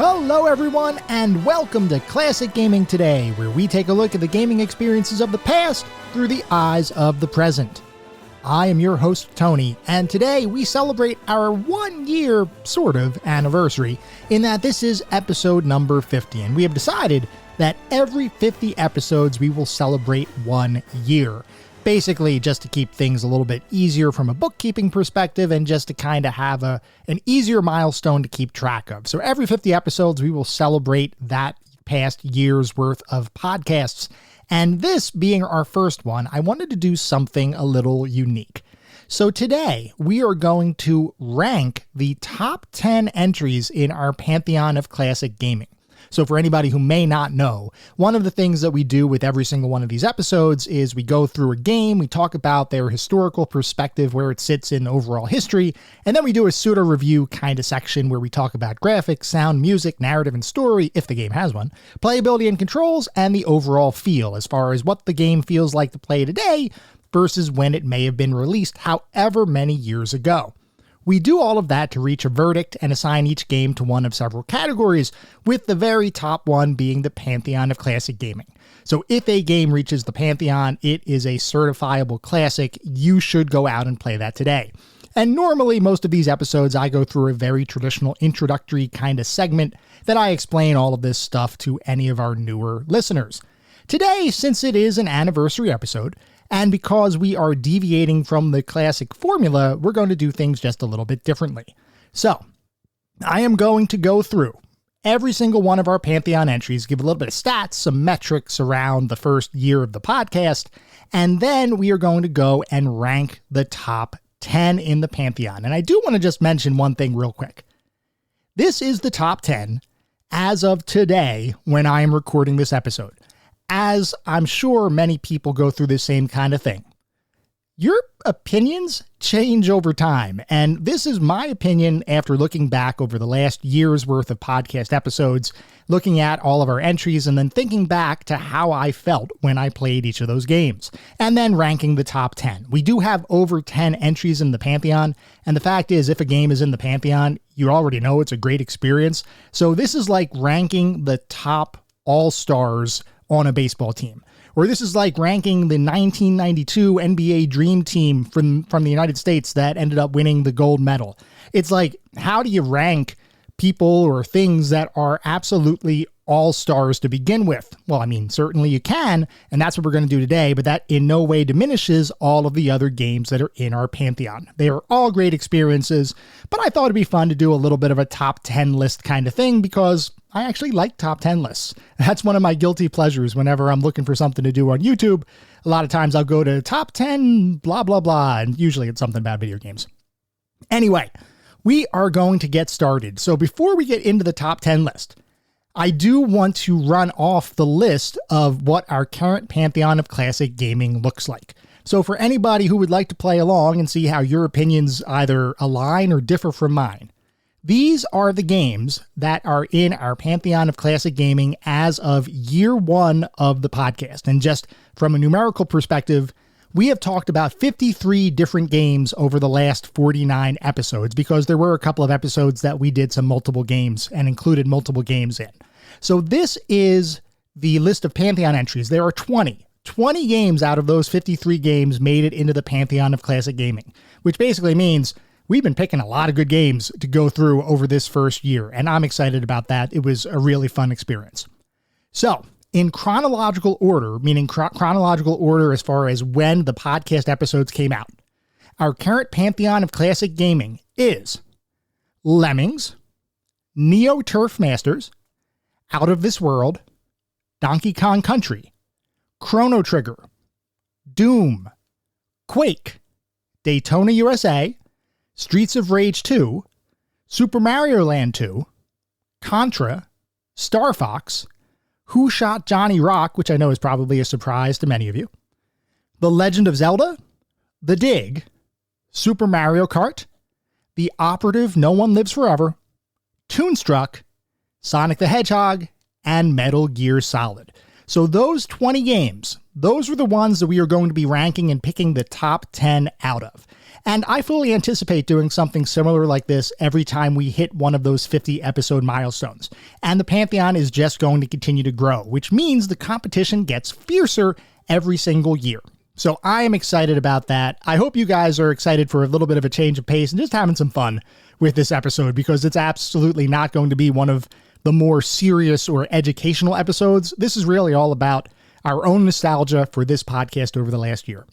Hello everyone, and welcome to Classic Gaming Today, where we take a look at the gaming experiences of the past through the eyes of the present. I am your host, Tony, and today we celebrate our 1 year, sort of, anniversary, in that this is episode number 50, and we have decided that every 50 episodes we will celebrate 1 year. Basically, just to keep things a little bit easier from a bookkeeping perspective and just to kind of have an easier milestone to keep track of. So every 50 episodes, we will celebrate that past year's worth of podcasts. And this being our first one, I wanted to do something a little unique. So today, we are going to rank the top 10 entries in our Pantheon of Classic Gaming. So for anybody who may not know, one of the things that we do with every single one of these episodes is we go through a game, we talk about their historical perspective, where it sits in overall history, and then we do a pseudo review kind of section where we talk about graphics, sound, music, narrative, and story, if the game has one, playability and controls, and the overall feel, as far as what the game feels like to play today versus when it may have been released however many years ago. We do all of that to reach a verdict and assign each game to one of several categories, with the very top one being the Pantheon of Classic Gaming. So if a game reaches the Pantheon, it is a certifiable classic. You should go out and play that today. And normally, most of these episodes, I go through a very traditional introductory kind of segment that I explain all of this stuff to any of our newer listeners. Today, since it is an anniversary episode, and because we are deviating from the classic formula, we're going to do things just a little bit differently. So, I am going to go through every single one of our Pantheon entries, give a little bit of stats, some metrics around the first year of the podcast, and then we are going to go and rank the top 10 in the Pantheon. And I do want to just mention one thing real quick. This is the top 10 as of today when I am recording this episode. As I'm sure many people go through the same kind of thing. Your opinions change over time, and this is my opinion after looking back over the last year's worth of podcast episodes, looking at all of our entries, and then thinking back to how I felt when I played each of those games, and then ranking the top 10. We do have over 10 entries in the Pantheon, and the fact is, if a game is in the Pantheon, you already know it's a great experience. So this is like ranking the top all-stars on a baseball team, or this is like ranking the 1992 NBA Dream Team from the United States that ended up winning the gold medal. It's like, how do you rank people or things that are absolutely all-stars to begin with? Well, I mean, certainly you can, and that's what we're going to do today, but that in no way diminishes all of the other games that are in our Pantheon. They are all great experiences, but I thought it'd be fun to do a little bit of a top 10 list kind of thing because I actually like top 10 lists. That's one of my guilty pleasures whenever I'm looking for something to do on YouTube. A lot of times I'll go to top 10 blah, blah, blah, and usually it's something about video games. Anyway, we are going to get started. So before we get into the top 10 list, I do want to run off the list of what our current Pantheon of Classic Gaming looks like. So for anybody who would like to play along and see how your opinions either align or differ from mine, these are the games that are in our Pantheon of Classic Gaming as of year one of the podcast. And just from a numerical perspective, we have talked about 53 different games over the last 49 episodes because there were a couple of episodes that we did some multiple games and included multiple games in. So this is the list of Pantheon entries. There are 20 games out of those 53 games made it into the Pantheon of Classic Gaming, which basically means we've been picking a lot of good games to go through over this first year, and I'm excited about that. It was a really fun experience. So, in chronological order, meaning chronological order as far as when the podcast episodes came out, our current Pantheon of Classic Gaming is Lemmings, Neo Turf Masters, Out of This World, Donkey Kong Country, Chrono Trigger, Doom, Quake, Daytona USA, Streets of Rage 2, Super Mario Land 2, Contra, Star Fox, Who Shot Johnny Rock, which I know is probably a surprise to many of you, The Legend of Zelda, The Dig, Super Mario Kart, The Operative No One Lives Forever, Toonstruck, Sonic the Hedgehog, and Metal Gear Solid. So those 20 games, those are the ones that we are going to be ranking and picking the top 10 out of. And I fully anticipate doing something similar like this every time we hit one of those 50 episode milestones. And the Pantheon is just going to continue to grow, which means the competition gets fiercer every single year. So I am excited about that. I hope you guys are excited for a little bit of a change of pace and just having some fun with this episode, because it's absolutely not going to be one of the more serious or educational episodes. This is really all about our own nostalgia for this podcast over the last year.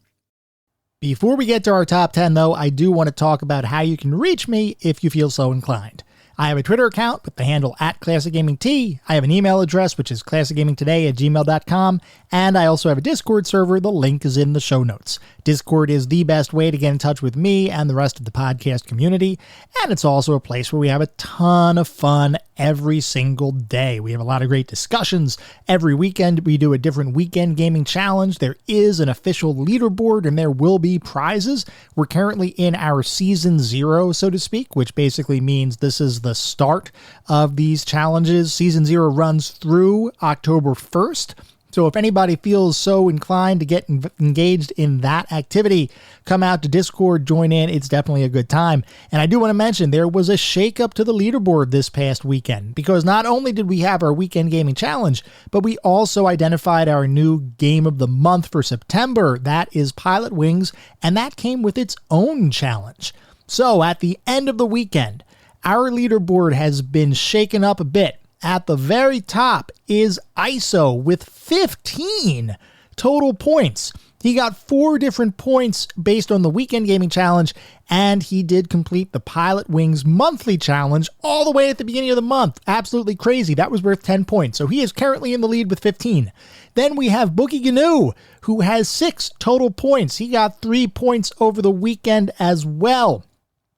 Before we get to our top 10, though, I do want to talk about how you can reach me if you feel so inclined. I have a Twitter account with the handle @ClassicGamingT. I have an email address, which is classicgamingtoday@gmail.com. And I also have a Discord server. The link is in the show notes. Discord is the best way to get in touch with me and the rest of the podcast community. And it's also a place where we have a ton of fun every single day. We have a lot of great discussions. Every weekend, we do a different weekend gaming challenge. There is an official leaderboard and there will be prizes. We're currently in our season 0, so to speak, which basically means this is the start of these challenges. Season 0 runs through October 1st. So if anybody feels so inclined to get engaged in that activity, come out to Discord, join in. It's definitely a good time. And I do want to mention there was a shakeup to the leaderboard this past weekend, because not only did we have our weekend gaming challenge, but we also identified our new game of the month for September. That is Pilot Wings, and that came with its own challenge. So at the end of the weekend, our leaderboard has been shaken up a bit. At the very top is ISO with 15 total points. He got 4 different points based on the weekend gaming challenge, and he did complete the Pilot Wings monthly challenge all the way at the beginning of the month. Absolutely crazy. That was worth 10 points. So he is currently in the lead with 15. Then we have Bookie Gnu, who has 6 total points. He got 3 points over the weekend as well.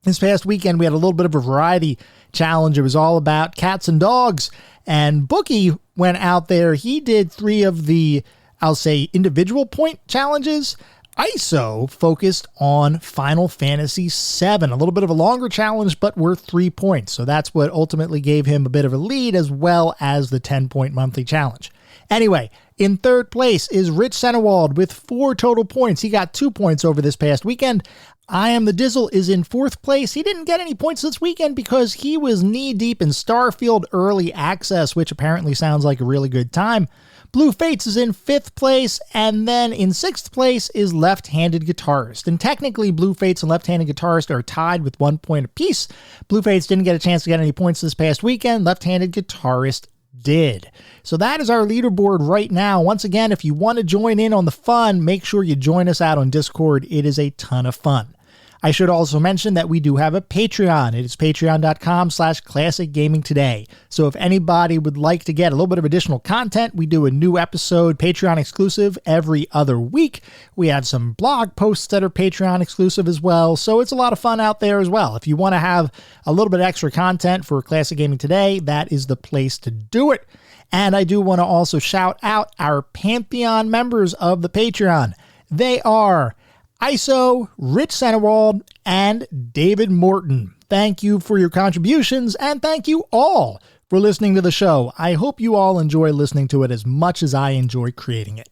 This past weekend, we had a little bit of a variety challenge. It was all about cats and dogs. And Bookie went out there. He did 3 of the, I'll say, individual point challenges. ISO focused on Final Fantasy VII, a little bit of a longer challenge, but worth 3 points. So that's what ultimately gave him a bit of a lead, as well as the 10-point monthly challenge. Anyway, in third place is Rich Senewald with 4 total points. He got 2 points over this past weekend. I Am the Dizzle is in 4th place. He didn't get any points this weekend because he was knee-deep in Starfield Early Access, which apparently sounds like a really good time. Blue Fates is in 5th place, and then in 6th place is Left-Handed Guitarist. And technically, Blue Fates and Left-Handed Guitarist are tied with 1 point apiece. Blue Fates didn't get a chance to get any points this past weekend. Left-Handed Guitarist did. So that is our leaderboard right now. Once again, if you want to join in on the fun, make sure you join us out on Discord. It is a ton of fun. I should also mention that we do have a Patreon. It is patreon.com/classicgamingtoday. So if anybody would like to get a little bit of additional content, we do a new episode, Patreon exclusive, every other week. We have some blog posts that are Patreon exclusive as well. So it's a lot of fun out there as well. If you want to have a little bit extra content for Classic Gaming Today, that is the place to do it. And I do want to also shout out our Pantheon members of the Patreon. They are ISO, Rich Senewald, and David Morton. Thank you for your contributions, and thank you all for listening to the show. I hope you all enjoy listening to it as much as I enjoy creating it.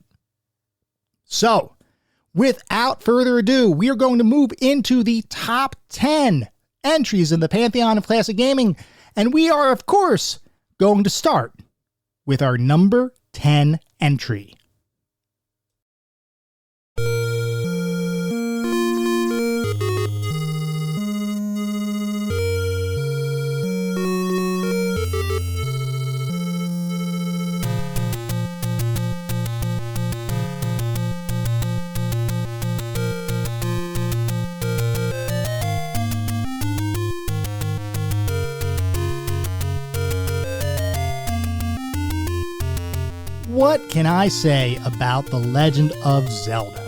So, without further ado, we are going to move into the top 10 entries in the Pantheon of Classic Gaming, and we are, of course, going to start with our number 10 entry. What can I say about The Legend of Zelda?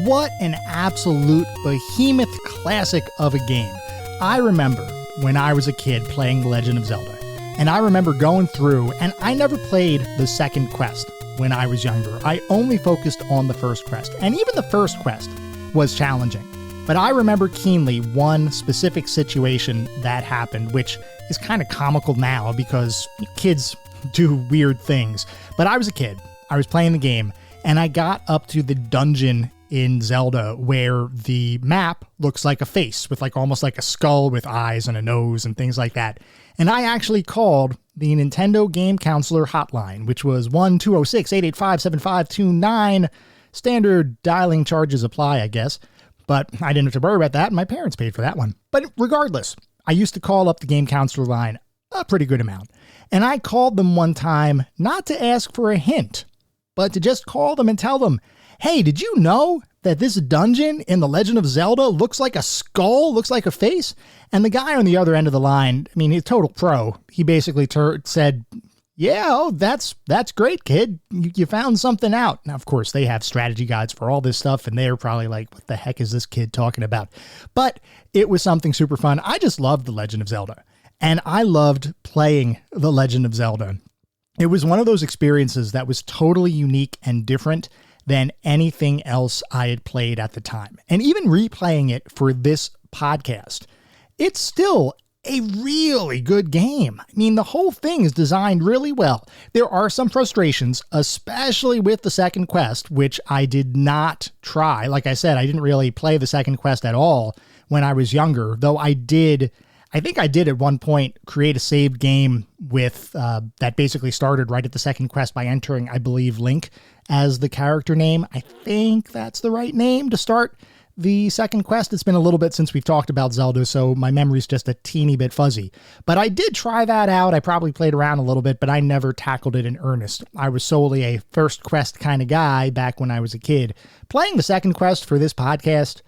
What an absolute behemoth classic of a game. I remember when I was a kid playing The Legend of Zelda, and I remember going through, and I never played the second quest when I was younger. I only focused on the first quest, and even the first quest was challenging. But I remember keenly one specific situation that happened, which is kind of comical now because kids do weird things. But I was a kid, I was playing the game, and I got up to the dungeon in Zelda where the map looks like a face with like almost like a skull with eyes and a nose and things like that. And I actually called the Nintendo Game Counselor hotline, which was 1-206-885-7529. Standard dialing charges apply, I guess. But I didn't have to worry about that. My parents paid for that one. But regardless, I used to call up the Game Counselor line a pretty good amount. And I called them one time not to ask for a hint, but to just call them and tell them, hey, did you know that this dungeon in The Legend of Zelda looks like a skull, looks like a face? And the guy on the other end of the line, I mean, he's a total pro. He basically said, yeah, oh, that's great, kid. You found something out. Now, of course, they have strategy guides for all this stuff, and they're probably like, what the heck is this kid talking about? But it was something super fun. I just loved The Legend of Zelda, and I loved playing The Legend of Zelda. It was one of those experiences that was totally unique and different than anything else I had played at the time. And even replaying it for this podcast, it's still a really good game. I mean, the whole thing is designed really well. There are some frustrations, especially with the second quest, which I did not try. Like I said, I didn't really play the second quest at all when I was younger, though I think I did at one point create a saved game with that basically started right at the second quest by entering, I believe, Link as the character name. I think that's the right name to start the second quest. It's been a little bit since we've talked about Zelda, so my memory's just a teeny bit fuzzy. But I did try that out. I probably played around a little bit, but I never tackled it in earnest. I was solely a first quest kind of guy back when I was a kid. Playing the second quest for this podcast,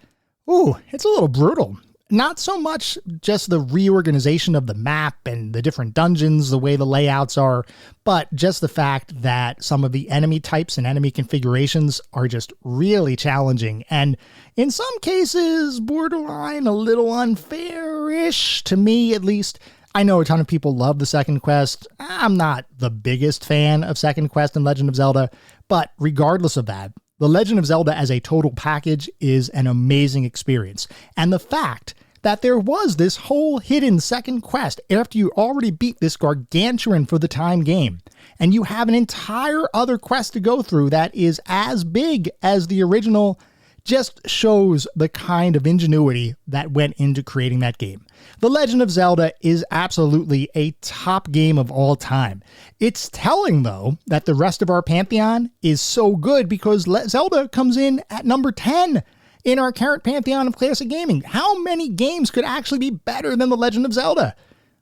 ooh, it's a little brutal. Not so much just the reorganization of the map and the different dungeons, the way the layouts are, but just the fact that some of the enemy types and enemy configurations are just really challenging. And in some cases, borderline a little unfair-ish, to me at least. I know a ton of people love the second quest. I'm not the biggest fan of second quest in Legend of Zelda, but regardless of that, The Legend of Zelda as a total package is an amazing experience. And the fact that there was this whole hidden second quest after you already beat this gargantuan for the time game, and you have an entire other quest to go through that is as big as the original, just shows the kind of ingenuity that went into creating that game. The Legend of Zelda is absolutely a top game of all time. It's telling, though, that the rest of our Pantheon is so good because Zelda comes in at number 10 in our current Pantheon of Classic Gaming. How many games could actually be better than The Legend of Zelda?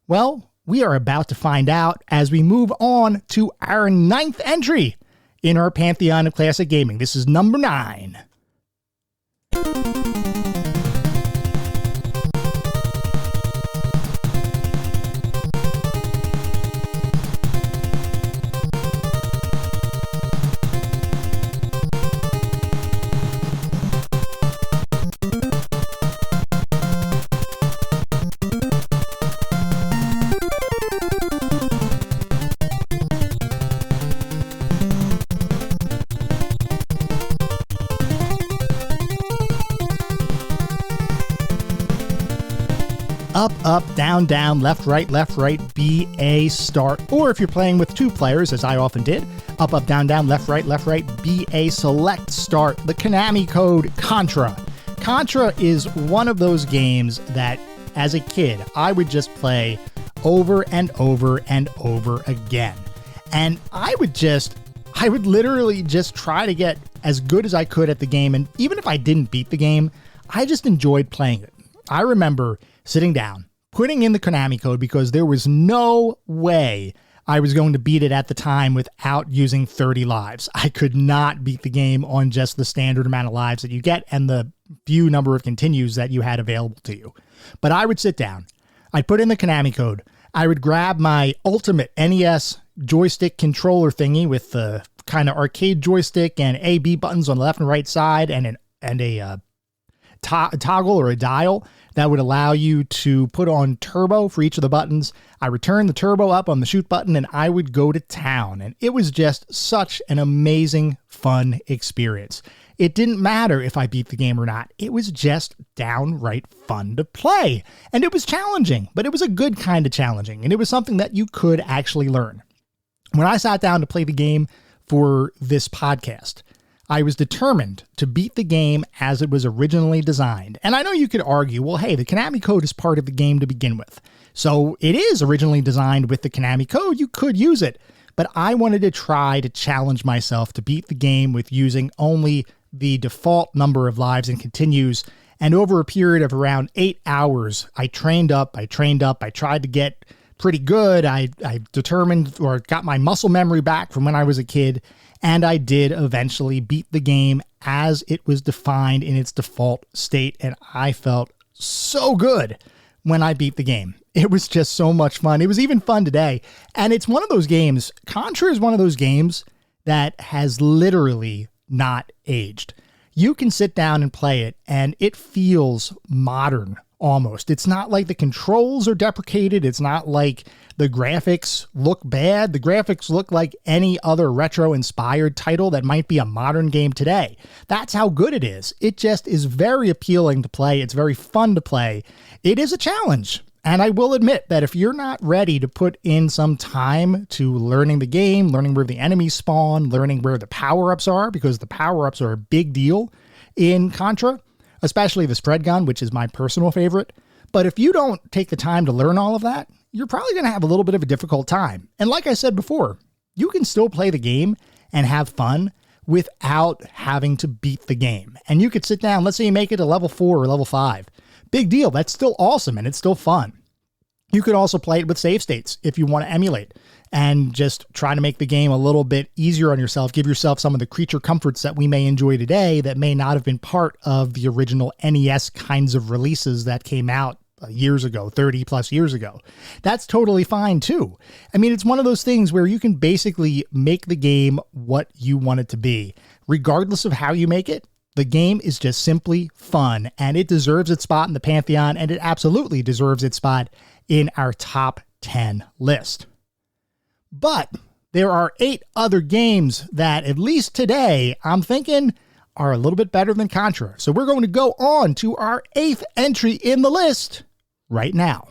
Well, we are about to find out as we move on to our 9th entry in our Pantheon of Classic Gaming. This is number 9. Up, up, down, down, left, right, BA, start. Or if you're playing with 2 players, as I often did, up, up, down, down, left, right, BA, select, start. The Konami code Contra. Contra is one of those games that, as a kid, I would just play over and over and over again. And I would literally just try to get as good as I could at the game. And even if I didn't beat the game, I just enjoyed playing it. I remember sitting down, putting in the Konami code because there was no way I was going to beat it at the time without using 30 lives. I could not beat the game on just the standard amount of lives that you get and the few number of continues that you had available to you. But I would sit down, I'd put in the Konami code, I would grab my ultimate NES joystick controller thingy with the kind of arcade joystick and A, B buttons on the left and right side and a toggle or a dial that would allow you to put on turbo for each of the buttons. I would turn the turbo up on the shoot button and I would go to town. And it was just such an amazing, fun experience. It didn't matter if I beat the game or not. It was just downright fun to play. And it was challenging, but it was a good kind of challenging. And it was something that you could actually learn. When I sat down to play the game for this podcast, I was determined to beat the game as it was originally designed. And I know you could argue, well, hey, the Konami code is part of the game to begin with. So it is originally designed with the Konami code. You could use it. But I wanted to try to challenge myself to beat the game with using only the default number of lives and continues. And over a period of around 8 hours, I trained up, I tried to get pretty good. I determined or got my muscle memory back from when I was a kid. And I did eventually beat the game as it was defined in its default state. And I felt so good when I beat the game. It was just so much fun. It was even fun today. And it's one of those games, Contra is one of those games that has literally not aged. You can sit down and play it and it feels modern almost. It's not like the controls are deprecated. It's not like the graphics look bad. The graphics look like any other retro-inspired title that might be a modern game today. That's how good it is. It just is very appealing to play. It's very fun to play. It is a challenge. And I will admit that if you're not ready to put in some time to learning the game, learning where the enemies spawn, learning where the power-ups are, because the power-ups are a big deal in Contra, especially the spread gun, which is my personal favorite. But if you don't take the time to learn all of that, you're probably going to have a little bit of a difficult time. And like I said before, you can still play the game and have fun without having to beat the game. And you could sit down, let's say you make it to level 4 or level 5. Big deal. That's still awesome and it's still fun. You could also play it with save states if you want to emulate and just try to make the game a little bit easier on yourself. Give yourself some of the creature comforts that we may enjoy today that may not have been part of the original NES kinds of releases that came out years ago, 30 plus years ago. That's totally fine too. I mean, it's one of those things where you can basically make the game what you want it to be. Regardless of how you make it, the game is just simply fun and it deserves its spot in the Pantheon, and it absolutely deserves its spot in our top 10 list. But there are 8 other games that, at least today, I'm thinking are a little bit better than Contra. So we're going to go on to our 8th entry in the list right now.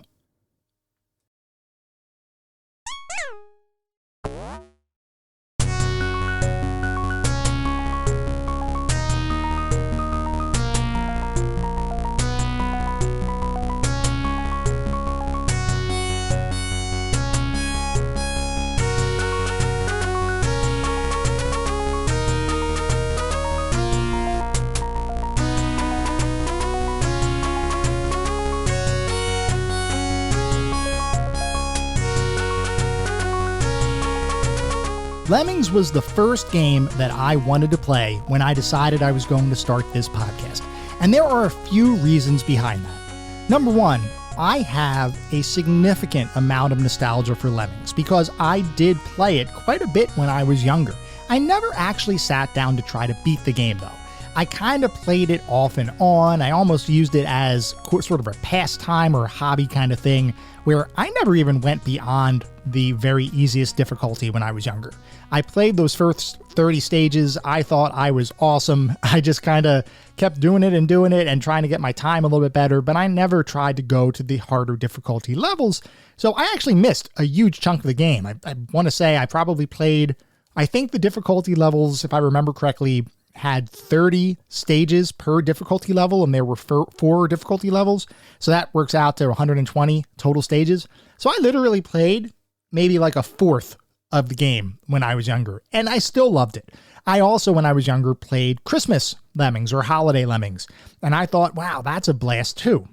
Lemmings was the first game that I wanted to play when I decided I was going to start this podcast. And there are a few reasons behind that. Number one, I have a significant amount of nostalgia for Lemmings because I did play it quite a bit when I was younger. I never actually sat down to try to beat the game though. I kind of played it off and on. I almost used it as sort of a pastime or a hobby kind of thing where I never even went beyond the very easiest difficulty when I was younger. I played those first 30 stages. I thought I was awesome. I just kind of kept doing it and trying to get my time a little bit better, but I never tried to go to the harder difficulty levels. So I actually missed a huge chunk of the game. I want to say I probably played, I think the difficulty levels, if I remember correctly, had 30 stages per difficulty level, and there were 4 difficulty levels. So that works out to 120 total stages. So I literally played maybe like a fourth of the game when I was younger, and I still loved it. I also, when I was younger, played Christmas Lemmings or Holiday Lemmings, and I thought, wow, that's a blast too.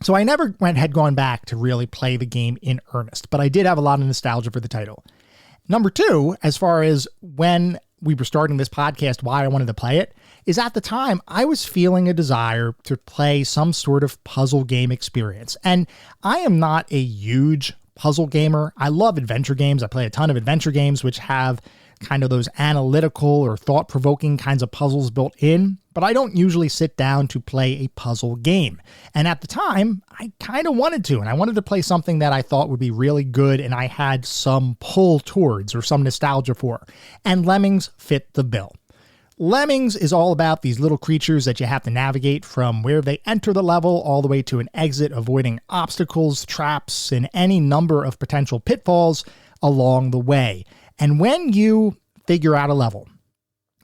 So I never had gone back to really play the game in earnest, but I did have a lot of nostalgia for the title. Number two, as far as when we were starting this podcast, why I wanted to play it, is at the time I was feeling a desire to play some sort of puzzle game experience. And I am not a huge puzzle gamer. I love adventure games. I play a ton of adventure games, which have kind of those analytical or thought-provoking kinds of puzzles built in, but I don't usually sit down to play a puzzle game. And at the time, I kind of wanted to, and I wanted to play something that I thought would be really good and I had some pull towards or some nostalgia for. And Lemmings fit the bill. Lemmings is all about these little creatures that you have to navigate from where they enter the level all the way to an exit, avoiding obstacles, traps, and any number of potential pitfalls along the way. And when you figure out a level,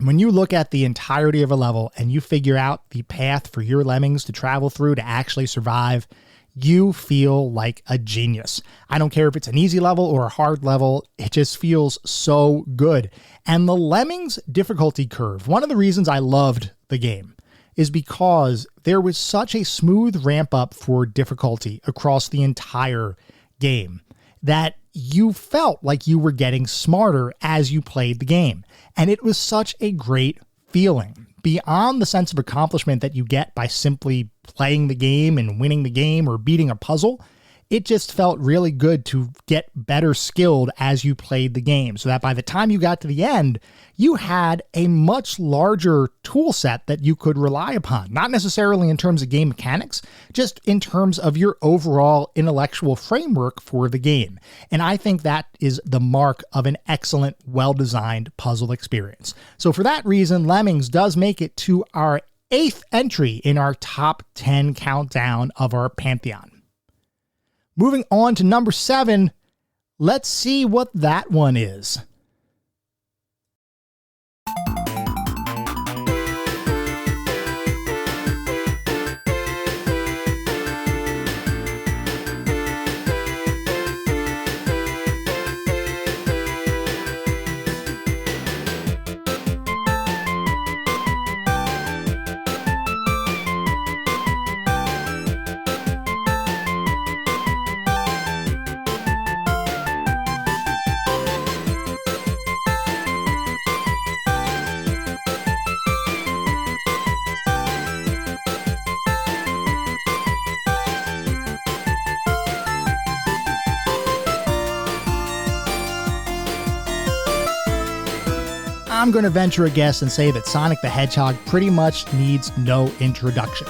When you look at the entirety of a level and you figure out the path for your lemmings to travel through to actually survive, you feel like a genius. I don't care if it's an easy level or a hard level, it just feels so good. And the Lemmings difficulty curve, one of the reasons I loved the game is because there was such a smooth ramp up for difficulty across the entire game that you felt like you were getting smarter as you played the game. And it was such a great feeling. Beyond the sense of accomplishment that you get by simply playing the game and winning the game or beating a puzzle, it just felt really good to get better skilled as you played the game, so that by the time you got to the end, you had a much larger tool set that you could rely upon. Not necessarily in terms of game mechanics, just in terms of your overall intellectual framework for the game. And I think that is the mark of an excellent, well-designed puzzle experience. So for that reason, Lemmings does make it to our 8th entry in our top 10 countdown of our Pantheon. Moving on to number 7, let's see what that one is. I'm going to venture a guess and say that Sonic the Hedgehog pretty much needs no introduction.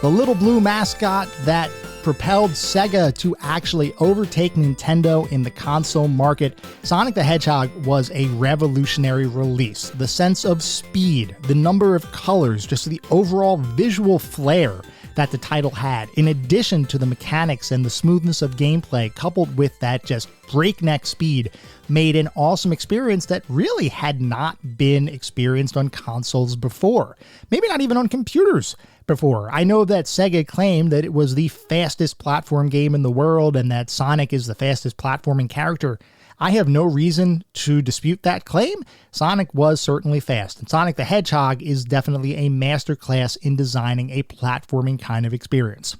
The little blue mascot that propelled Sega to actually overtake Nintendo in the console market, Sonic the Hedgehog was a revolutionary release. The sense of speed, the number of colors, just the overall visual flair that the title had, in addition to the mechanics and the smoothness of gameplay, coupled with that just breakneck speed, made an awesome experience that really had not been experienced on consoles before. Maybe not even on computers before. I know that Sega claimed that it was the fastest platform game in the world and that Sonic is the fastest platforming character. I have no reason to dispute that claim. Sonic was certainly fast, and Sonic the Hedgehog is definitely a masterclass in designing a platforming kind of experience.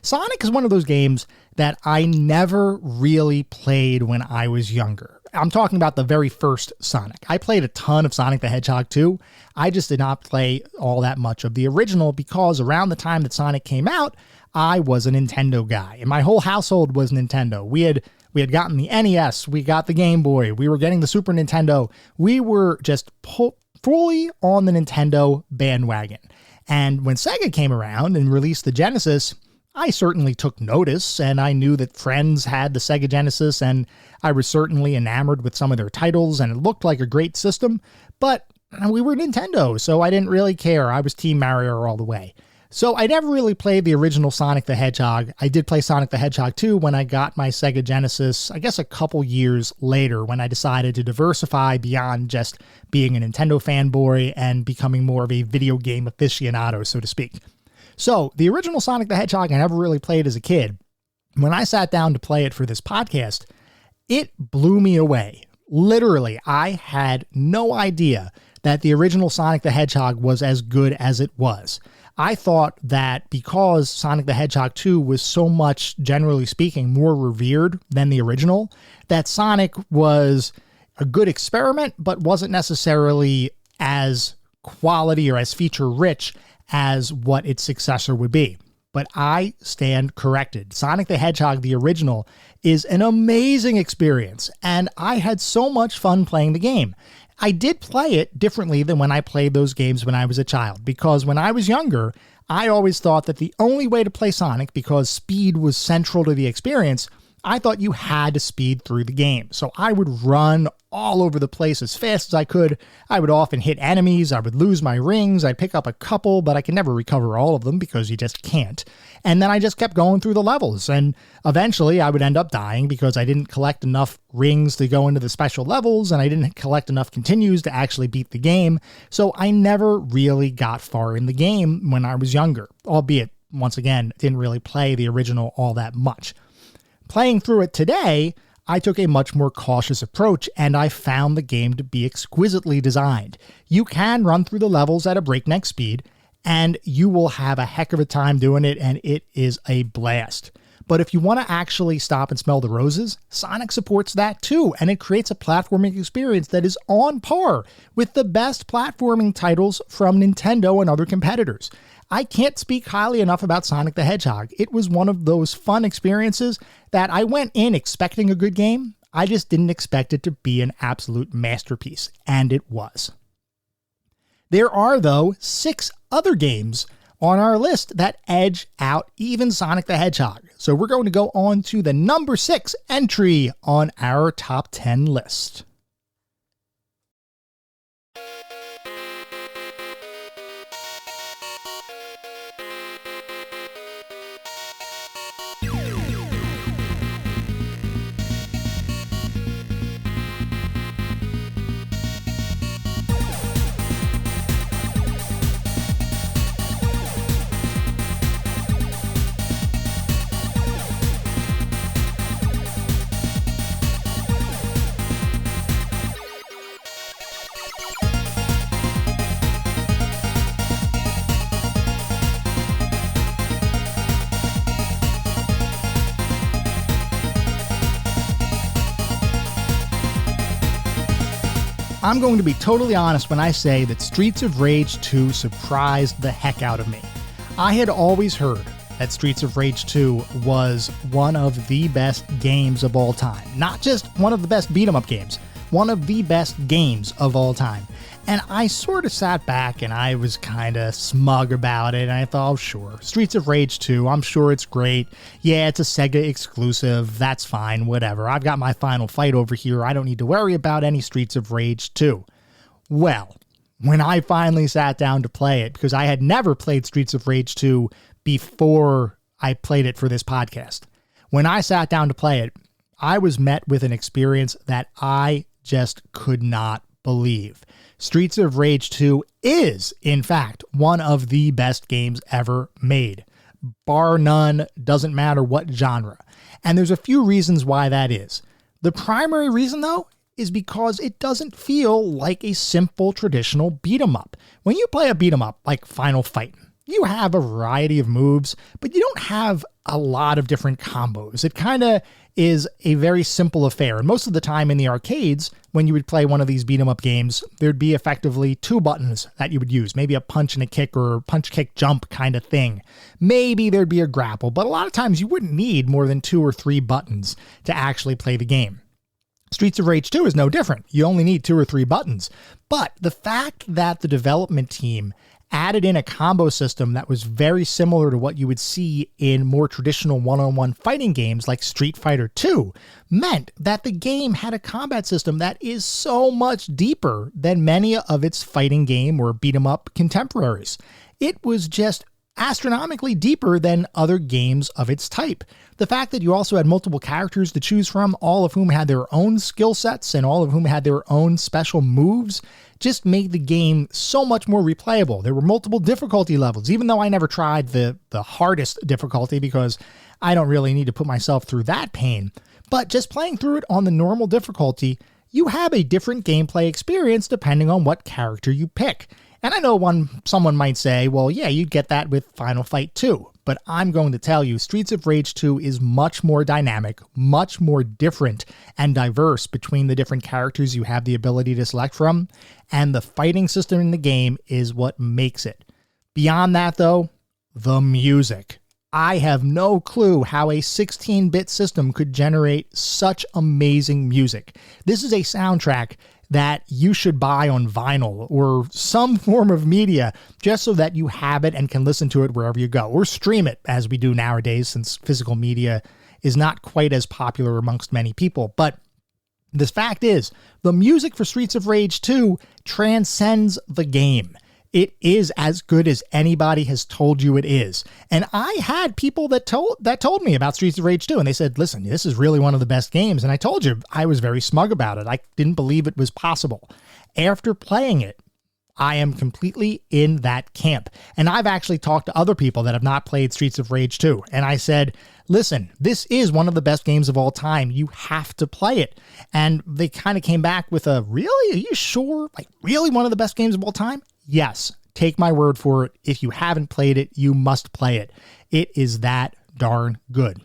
Sonic is one of those games that I never really played when I was younger. I'm talking about the very first Sonic. I played a ton of Sonic the Hedgehog 2. I just did not play all that much of the original because around the time that Sonic came out, I was a Nintendo guy, and my whole household was Nintendo. We had gotten the NES, we got the Game Boy, we were getting the Super Nintendo. We were just fully on the Nintendo bandwagon. And when Sega came around and released the Genesis, I certainly took notice, and I knew that friends had the Sega Genesis, and I was certainly enamored with some of their titles, and it looked like a great system, but we were Nintendo, so I didn't really care. I was Team Mario all the way. So I never really played the original Sonic the Hedgehog. I did play Sonic the Hedgehog 2 when I got my Sega Genesis, I guess a couple years later, when I decided to diversify beyond just being a Nintendo fanboy and becoming more of a video game aficionado, so to speak. So the original Sonic the Hedgehog I never really played as a kid. When I sat down to play it for this podcast, it blew me away. Literally, I had no idea that the original Sonic the Hedgehog was as good as it was. I thought that because Sonic the Hedgehog 2 was so much, generally speaking, more revered than the original, that Sonic was a good experiment, but wasn't necessarily as quality or as feature-rich as what its successor would be. But I stand corrected. Sonic the Hedgehog, the original, is an amazing experience, and I had so much fun playing the game. I did play it differently than when I played those games when I was a child, because when I was younger, I always thought that the only way to play Sonic, because speed was central to the experience, I thought you had to speed through the game. So I would run all over the place as fast as I could. I would often hit enemies. I would lose my rings. I'd pick up a couple, but I could never recover all of them because you just can't. And then I just kept going through the levels. And eventually I would end up dying because I didn't collect enough rings to go into the special levels, and I didn't collect enough continues to actually beat the game. So I never really got far in the game when I was younger, albeit, once again, didn't really play the original all that much. Playing through it today, I took a much more cautious approach, and I found the game to be exquisitely designed. You can run through the levels at a breakneck speed, and you will have a heck of a time doing it, and it is a blast. But if you want to actually stop and smell the roses, Sonic supports that too, and it creates a platforming experience that is on par with the best platforming titles from Nintendo and other competitors. I can't speak highly enough about Sonic the Hedgehog. It was one of those fun experiences that I went in expecting a good game. I just didn't expect it to be an absolute masterpiece, and it was. There are, though, 6 other games on our list that edge out even Sonic the Hedgehog. So we're going to go on to the number 6 entry on our top 10 list. I'm going to be totally honest when I say that Streets of Rage 2 surprised the heck out of me. I had always heard that Streets of Rage 2 was one of the best games of all time. Not just one of the best beat-em-up games, one of the best games of all time. And I sort of sat back and I was kind of smug about it. And I thought, oh, sure, Streets of Rage 2, I'm sure it's great. Yeah, it's a Sega exclusive. That's fine, whatever. I've got my Final Fight over here. I don't need to worry about any Streets of Rage 2. Well, when I finally sat down to play it, because I had never played Streets of Rage 2 before I played it for this podcast, when I sat down to play it, I was met with an experience that I just could not believe. Streets of Rage 2 is, in fact, one of the best games ever made. Bar none, doesn't matter what genre. And there's a few reasons why that is. The primary reason, though, is because it doesn't feel like a simple traditional beat-em-up. When you play a beat-em-up like Final Fight, you have a variety of moves, but you don't have a lot of different combos. It kind of is a very simple affair. And most of the time in the arcades, when you would play one of these beat 'em up games, there'd be effectively 2 buttons that you would use, maybe a punch and a kick or punch, kick, jump kind of thing. Maybe there'd be a grapple, but a lot of times you wouldn't need more than 2 or 3 buttons to actually play the game. Streets of Rage 2 is no different. You only need 2 or 3 buttons. But the fact that the development team added in a combo system that was very similar to what you would see in more traditional one-on-one fighting games like Street Fighter 2 meant that the game had a combat system that is so much deeper than many of its fighting game or beat-em-up contemporaries. It was just astronomically deeper than other games of its type. The fact that you also had multiple characters to choose from, all of whom had their own skill sets and all of whom had their own special moves, just made the game so much more replayable. There were multiple difficulty levels, even though I never tried the hardest difficulty because I don't really need to put myself through that pain. But just playing through it on the normal difficulty, you have a different gameplay experience depending on what character you pick. And I know someone might say, well, yeah, you'd get that with Final Fight 2. But I'm going to tell you, Streets of Rage 2 is much more dynamic, much more different and diverse between the different characters you have the ability to select from, and the fighting system in the game is what makes it. Beyond that, though, the music. I have no clue how a 16-bit system could generate such amazing music. This is a soundtrack that you should buy on vinyl or some form of media just so that you have it and can listen to it wherever you go, or stream it as we do nowadays since physical media is not quite as popular amongst many people. But this fact is, the music for Streets of Rage 2 transcends the game. It is as good as anybody has told you it is. And I had people that told me about Streets of Rage 2, and they said, listen, this is really one of the best games. And I told you, I was very smug about it. I didn't believe it was possible. After playing it, I am completely in that camp. And I've actually talked to other people that have not played Streets of Rage 2. And I said, listen, this is one of the best games of all time. You have to play it. And they kind of came back with a, really? Are you sure? Like, really one of the best games of all time? Yes. Take my word for it. If you haven't played it, you must play it. It is that darn good.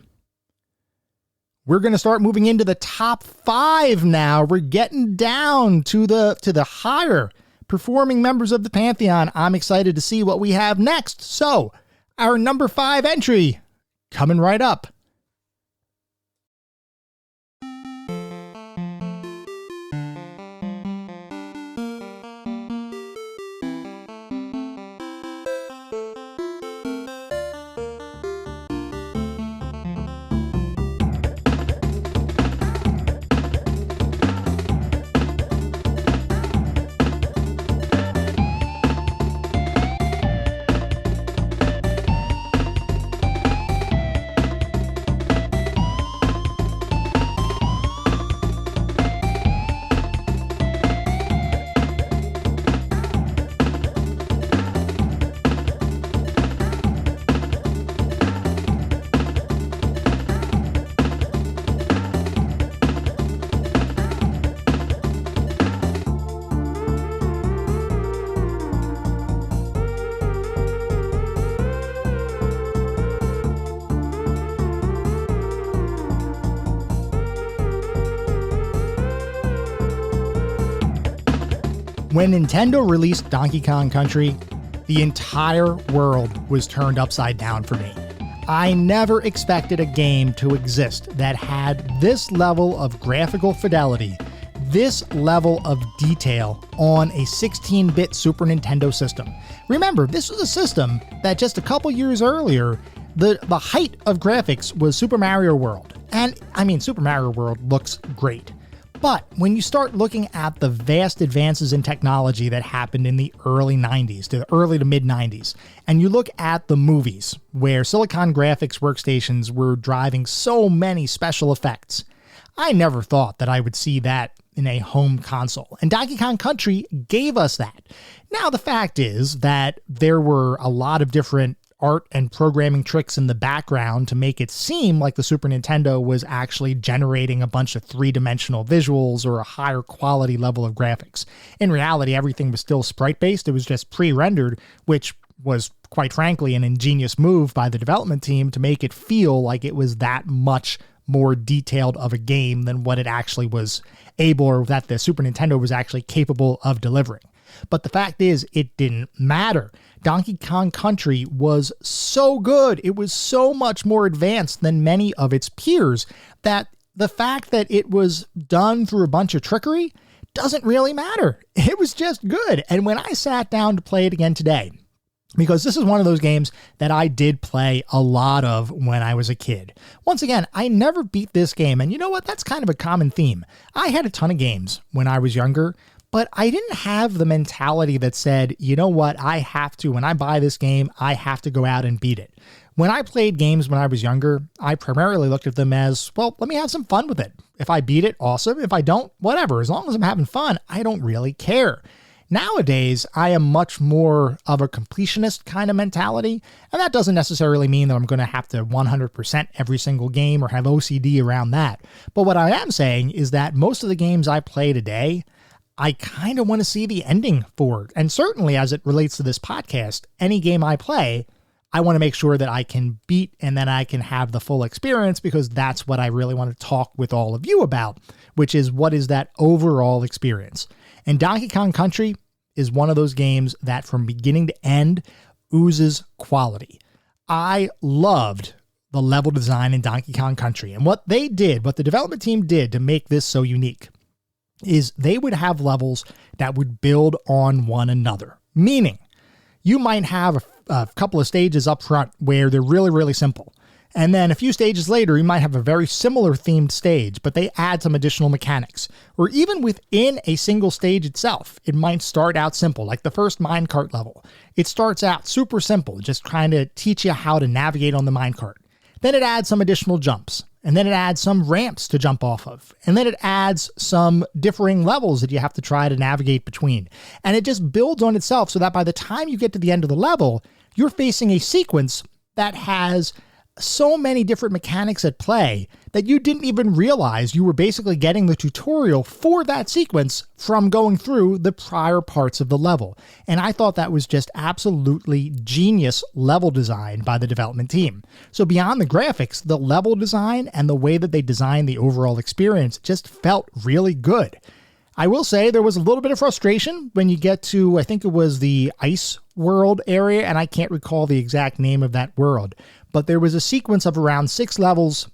We're going to start moving into the top 5 now. We're getting down to the higher performing members of the Pantheon. I'm excited to see what we have next. So, our number 5 entry coming right up. When Nintendo released Donkey Kong Country, the entire world was turned upside down for me. I never expected a game to exist that had this level of graphical fidelity, this level of detail on a 16-bit Super Nintendo system. Remember, this was a system that just a couple years earlier, the height of graphics was Super Mario World. And, I mean, Super Mario World looks great. But when you start looking at the vast advances in technology that happened in the early 90s to the early to mid 90s, and you look at the movies where Silicon Graphics workstations were driving so many special effects, I never thought that I would see that in a home console. And Donkey Kong Country gave us that. Now, the fact is that there were a lot of different art and programming tricks in the background to make it seem like the Super Nintendo was actually generating a bunch of three-dimensional visuals or a higher quality level of graphics. In reality, everything was still sprite-based. It was just pre-rendered, which was, quite frankly, an ingenious move by the development team to make it feel like it was that much more detailed of a game than what it actually was able, or that the Super Nintendo was actually capable of delivering. But the fact is, it didn't matter. Donkey Kong Country was so good, it was so much more advanced than many of its peers, that the fact that it was done through a bunch of trickery doesn't really matter. It was just good. And when I sat down to play it again today, because this is one of those games that I did play a lot of when I was a kid. Once again, I never beat this game, and you know what? That's kind of a common theme. I had a ton of games when I was younger, but I didn't have the mentality that said, you know what, I have to, when I buy this game, I have to go out and beat it. When I played games when I was younger, I primarily looked at them as, well, let me have some fun with it. If I beat it, awesome. If I don't, whatever. As long as I'm having fun, I don't really care. Nowadays, I am much more of a completionist kind of mentality, and that doesn't necessarily mean that I'm going to have to 100% every single game or have OCD around that. But what I am saying is that most of the games I play today, I kind of want to see the ending for. And certainly as it relates to this podcast, any game I play, I want to make sure that I can beat and then I can have the full experience, because that's what I really want to talk with all of you about, which is what is that overall experience. And Donkey Kong Country is one of those games that from beginning to end oozes quality. I loved the level design in Donkey Kong Country. And what they did, what the development team did to make this so unique, is they would have levels that would build on one another. Meaning, you might have a couple of stages up front where they're really, really simple. And then a few stages later, you might have a very similar themed stage, but they add some additional mechanics. Or even within a single stage itself, it might start out simple, like the first minecart level. It starts out super simple, just trying to teach you how to navigate on the minecart. Then it adds some additional jumps, and then it adds some ramps to jump off of, and then it adds some differing levels that you have to try to navigate between. And it just builds on itself so that by the time you get to the end of the level, you're facing a sequence that has so many different mechanics at play that you didn't even realize you were basically getting the tutorial for that sequence from going through the prior parts of the level. And I thought that was just absolutely genius level design by the development team. So beyond the graphics, the level design and the way that they designed the overall experience just felt really good. I will say there was a little bit of frustration when you get to, I think it was the ice world area, and I can't recall the exact name of that world, but there was a sequence of around 6 levels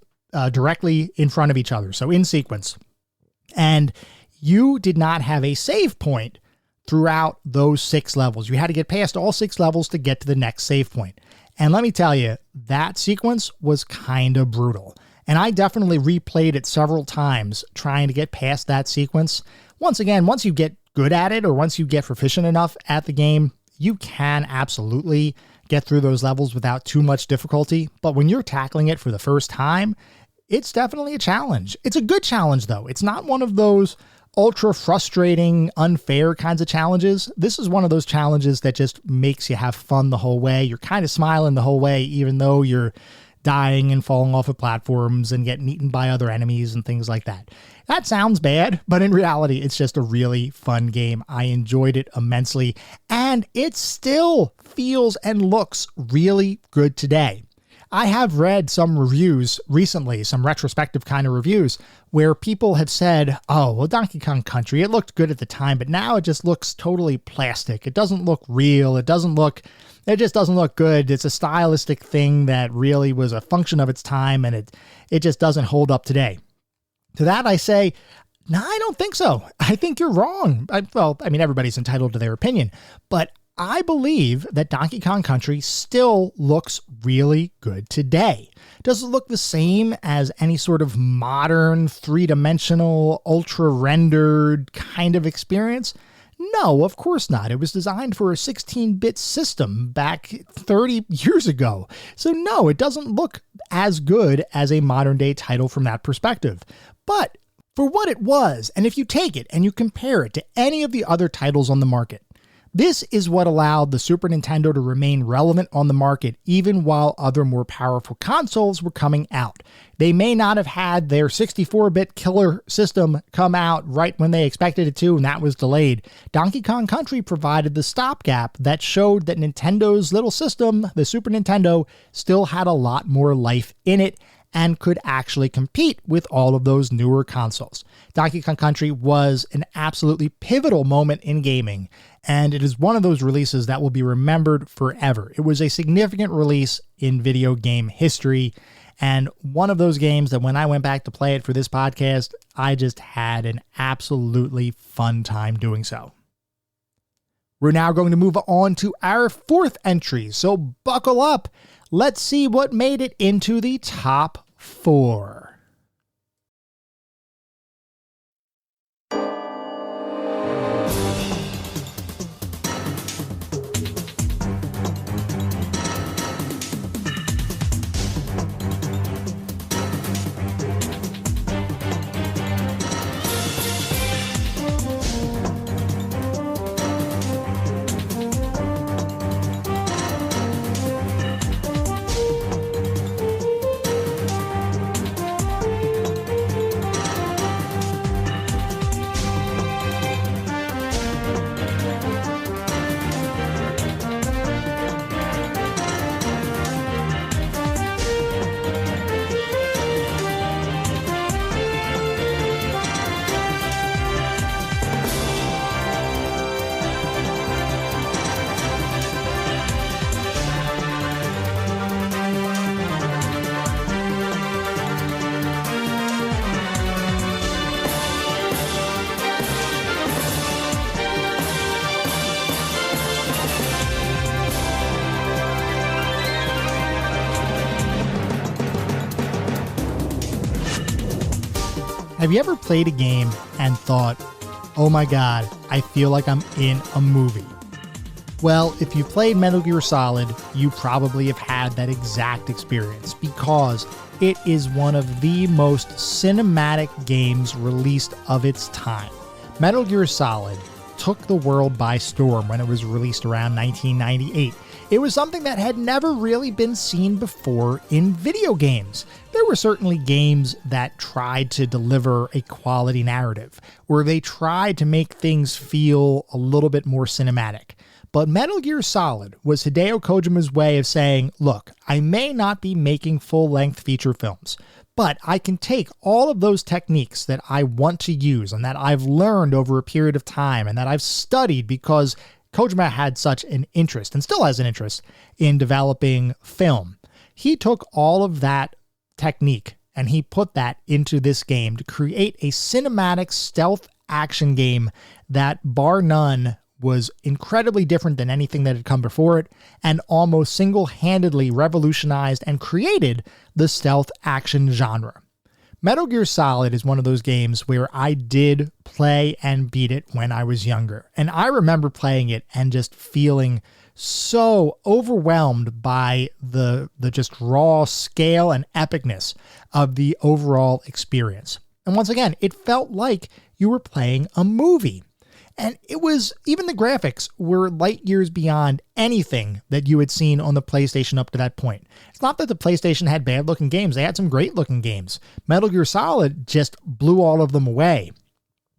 directly in front of each other, so in sequence. And you did not have a save point throughout those 6 levels. You had to get past all 6 levels to get to the next save point. And let me tell you, that sequence was kind of brutal. And I definitely replayed it several times trying to get past that sequence. Once again, once you get good at it or once you get proficient enough at the game, you can absolutely get through those levels without too much difficulty. But when you're tackling it for the first time, it's definitely a challenge. It's a good challenge, though. It's not one of those ultra frustrating, unfair kinds of challenges. This is one of those challenges that just makes you have fun the whole way. You're kind of smiling the whole way, even though you're dying and falling off of platforms and getting eaten by other enemies and things like that. That sounds bad, but in reality, it's just a really fun game. I enjoyed it immensely, and it still feels and looks really good today. I have read some reviews recently, some retrospective kind of reviews, where people have said, oh, well, Donkey Kong Country, it looked good at the time, but now it just looks totally plastic. It doesn't look real. It just doesn't look good. It's a stylistic thing that really was a function of its time, and it just doesn't hold up today. To that I say, no, I don't think so. I think you're wrong. Everybody's entitled to their opinion, but I believe that Donkey Kong Country still looks really good today. Does it look the same as any sort of modern, three-dimensional, ultra-rendered kind of experience? No, of course not. It was designed for a 16-bit system back 30 years ago. So no, it doesn't look as good as a modern-day title from that perspective. But for what it was, and if you take it and you compare it to any of the other titles on the market, this is what allowed the Super Nintendo to remain relevant on the market even while other more powerful consoles were coming out. They may not have had their 64-bit killer system come out right when they expected it to, and that was delayed. Donkey Kong Country provided the stopgap that showed that Nintendo's little system, the Super Nintendo, still had a lot more life in it and could actually compete with all of those newer consoles. Donkey Kong Country was an absolutely pivotal moment in gaming, and it is one of those releases that will be remembered forever. It was a significant release in video game history, and one of those games that when I went back to play it for this podcast, I just had an absolutely fun time doing so. We're now going to move on to our 4th entry, so buckle up. Let's see what made it into the top 4. Have you ever played a game and thought, oh my God, I feel like I'm in a movie? Well, if you played Metal Gear Solid, you probably have had that exact experience because it is one of the most cinematic games released of its time. Metal Gear Solid took the world by storm when it was released around 1998. It was something that had never really been seen before in video games. There were certainly games that tried to deliver a quality narrative, where they tried to make things feel a little bit more cinematic. But Metal Gear Solid was Hideo Kojima's way of saying, look, I may not be making full-length feature films, but I can take all of those techniques that I want to use and that I've learned over a period of time and that I've studied because Kojima had such an interest and still has an interest in developing film. He took all of that technique and he put that into this game to create a cinematic stealth action game that, bar none, was incredibly different than anything that had come before it and almost single-handedly revolutionized and created the stealth action genre. Metal Gear Solid is one of those games where I did play and beat it when I was younger. And I remember playing it and just feeling so overwhelmed by the just raw scale and epicness of the overall experience. And once again, it felt like you were playing a movie. And it was, even the graphics were light years beyond anything that you had seen on the PlayStation up to that point. It's not that the PlayStation had bad looking games. They had some great looking games. Metal Gear Solid just blew all of them away,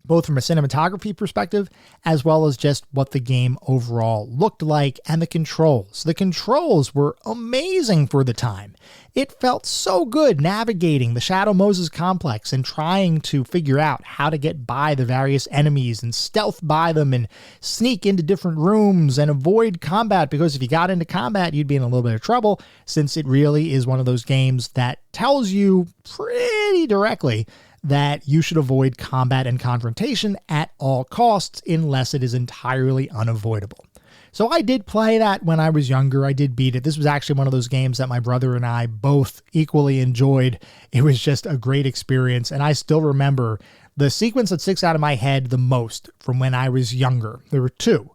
both from a cinematography perspective, as well as just what the game overall looked like and the controls. The controls were amazing for the time. It felt so good navigating the Shadow Moses complex and trying to figure out how to get by the various enemies and stealth by them and sneak into different rooms and avoid combat, because if you got into combat, you'd be in a little bit of trouble, since it really is one of those games that tells you pretty directly that you should avoid combat and confrontation at all costs unless it is entirely unavoidable. So I did play that when I was younger. I did beat it. This was actually one of those games that my brother and I both equally enjoyed. It was just a great experience. And I still remember the sequence that sticks out of my head the most from when I was younger. There were two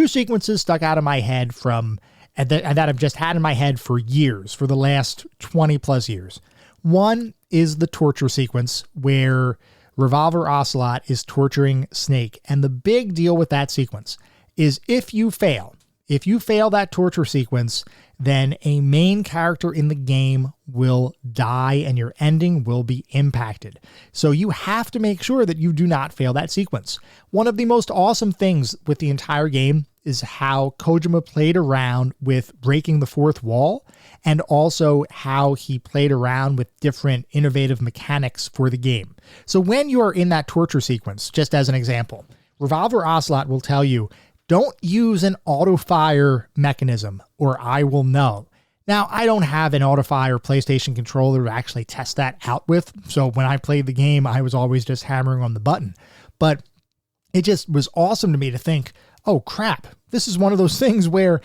sequences stuck out of my head that I've just had in my head for years, for the last 20 plus years. One is the torture sequence where Revolver Ocelot is torturing Snake. And the big deal with that sequence is if you fail that torture sequence, then a main character in the game will die and your ending will be impacted. So you have to make sure that you do not fail that sequence. One of the most awesome things with the entire game is how Kojima played around with breaking the fourth wall, and also how he played around with different innovative mechanics for the game. So when you are in that torture sequence, just as an example, Revolver Ocelot will tell you, don't use an auto-fire mechanism or I will know. Now, I don't have an auto-fire PlayStation controller to actually test that out with, so when I played the game, I was always just hammering on the button. But it just was awesome to me to think, oh crap, this is one of those things where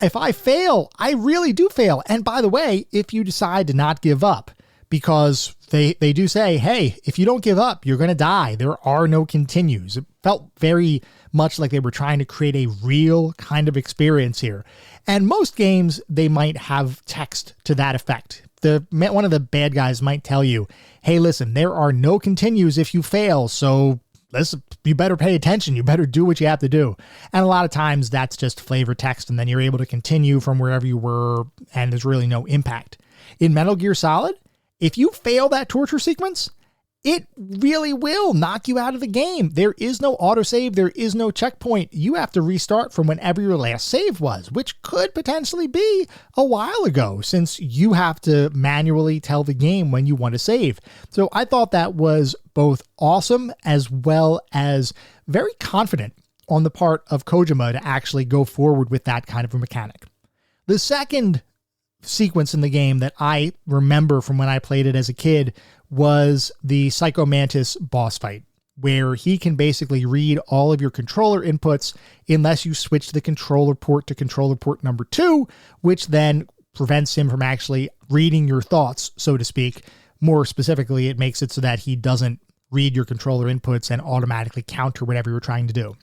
if I fail, I really do fail. And by the way, if you decide to not give up, because they do say, hey, if you don't give up, you're going to die. There are no continues. It felt very much like they were trying to create a real kind of experience here. And most games, they might have text to that effect. One of the bad guys might tell you, hey, listen, there are no continues if you fail, so you better pay attention. You better do what you have to do. And a lot of times that's just flavor text, and then you're able to continue from wherever you were, and there's really no impact. In Metal Gear Solid, if you fail that torture sequence, it really will knock you out of the game. There is no autosave. There is no checkpoint. You have to restart from whenever your last save was, which could potentially be a while ago, since you have to manually tell the game when you want to save. So I thought that was both awesome as well as very confident on the part of Kojima to actually go forward with that kind of a mechanic. The second sequence in the game that I remember from when I played it as a kid was the Psycho Mantis boss fight, where he can basically read all of your controller inputs unless you switch the controller port to controller port number 2, which then prevents him from actually reading your thoughts, so to speak. More specifically, it makes it so that he doesn't read your controller inputs and automatically counter whatever you're trying to do.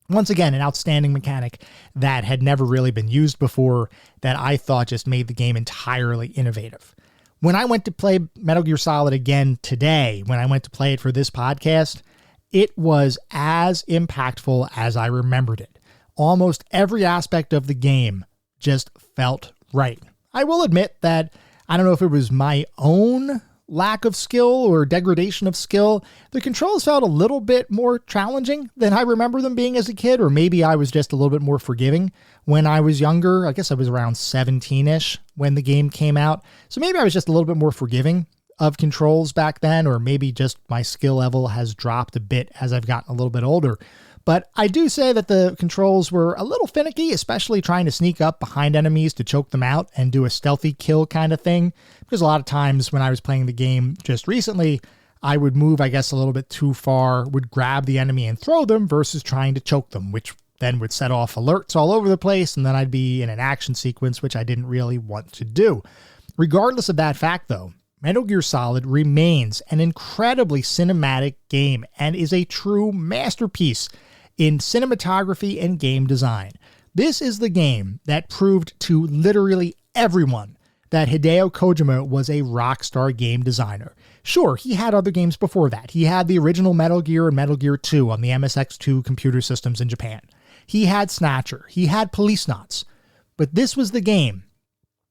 Once again, an outstanding mechanic that had never really been used before, that I thought just made the game entirely innovative. When I went to play Metal Gear Solid again today, when I went to play it for this podcast, it was as impactful as I remembered it. Almost every aspect of the game just felt right. I will admit that I don't know if it was my own lack of skill or degradation of skill. The controls felt a little bit more challenging than I remember them being as a kid, or maybe I was just a little bit more forgiving when I was younger. I guess I was around 17-ish when the game came out. So maybe I was just a little bit more forgiving of controls back then, or maybe just my skill level has dropped a bit as I've gotten a little bit older. But I do say that the controls were a little finicky, especially trying to sneak up behind enemies to choke them out and do a stealthy kill kind of thing. Because a lot of times when I was playing the game just recently, I would move, I guess, a little bit too far, would grab the enemy and throw them versus trying to choke them, which then would set off alerts all over the place, and then I'd be in an action sequence, which I didn't really want to do. Regardless of that fact, though, Metal Gear Solid remains an incredibly cinematic game and is a true masterpiece in cinematography and game design. This is the game that proved to literally everyone that Hideo Kojima was a rockstar game designer. Sure, he had other games before that. He had the original Metal Gear and Metal Gear 2 on the MSX2 computer systems in Japan. He had Snatcher. He had Policenauts. But this was the game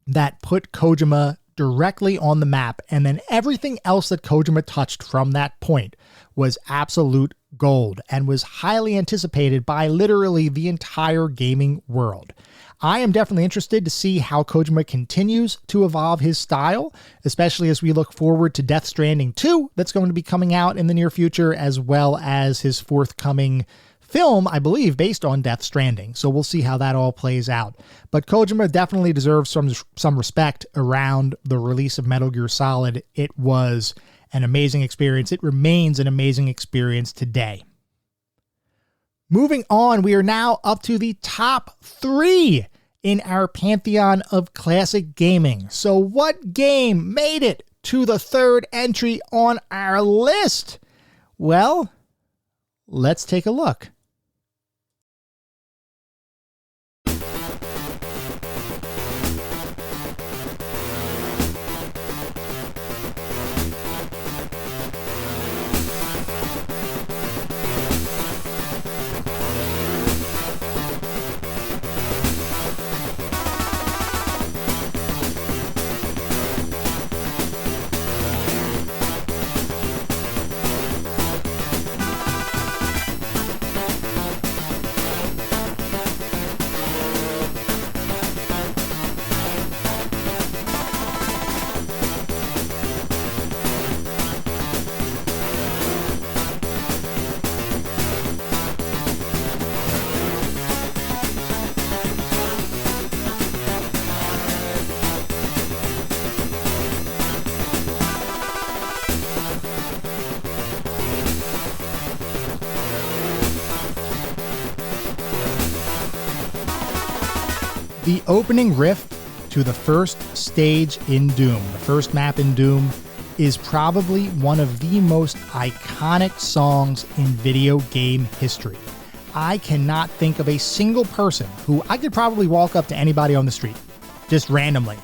that put Kojima directly on the map, and then everything else that Kojima touched from that point was absolute gold and was highly anticipated by literally the entire gaming world. I am definitely interested to see how Kojima continues to evolve his style, especially as we look forward to Death Stranding 2 that's going to be coming out in the near future, as well as his forthcoming film, I believe, based on Death Stranding. So we'll see how that all plays out. But Kojima definitely deserves some respect around the release of Metal Gear Solid. It was an amazing experience. It remains an amazing experience today. Moving on, we are now up to the top 3 in our Pantheon of Classic Gaming. So what game made it to the 3rd entry on our list? Well, let's take a look. The opening riff to the first stage in Doom, the first map in Doom, is probably one of the most iconic songs in video game history. I cannot think of a single person who I could probably walk up to anybody on the street, just randomly,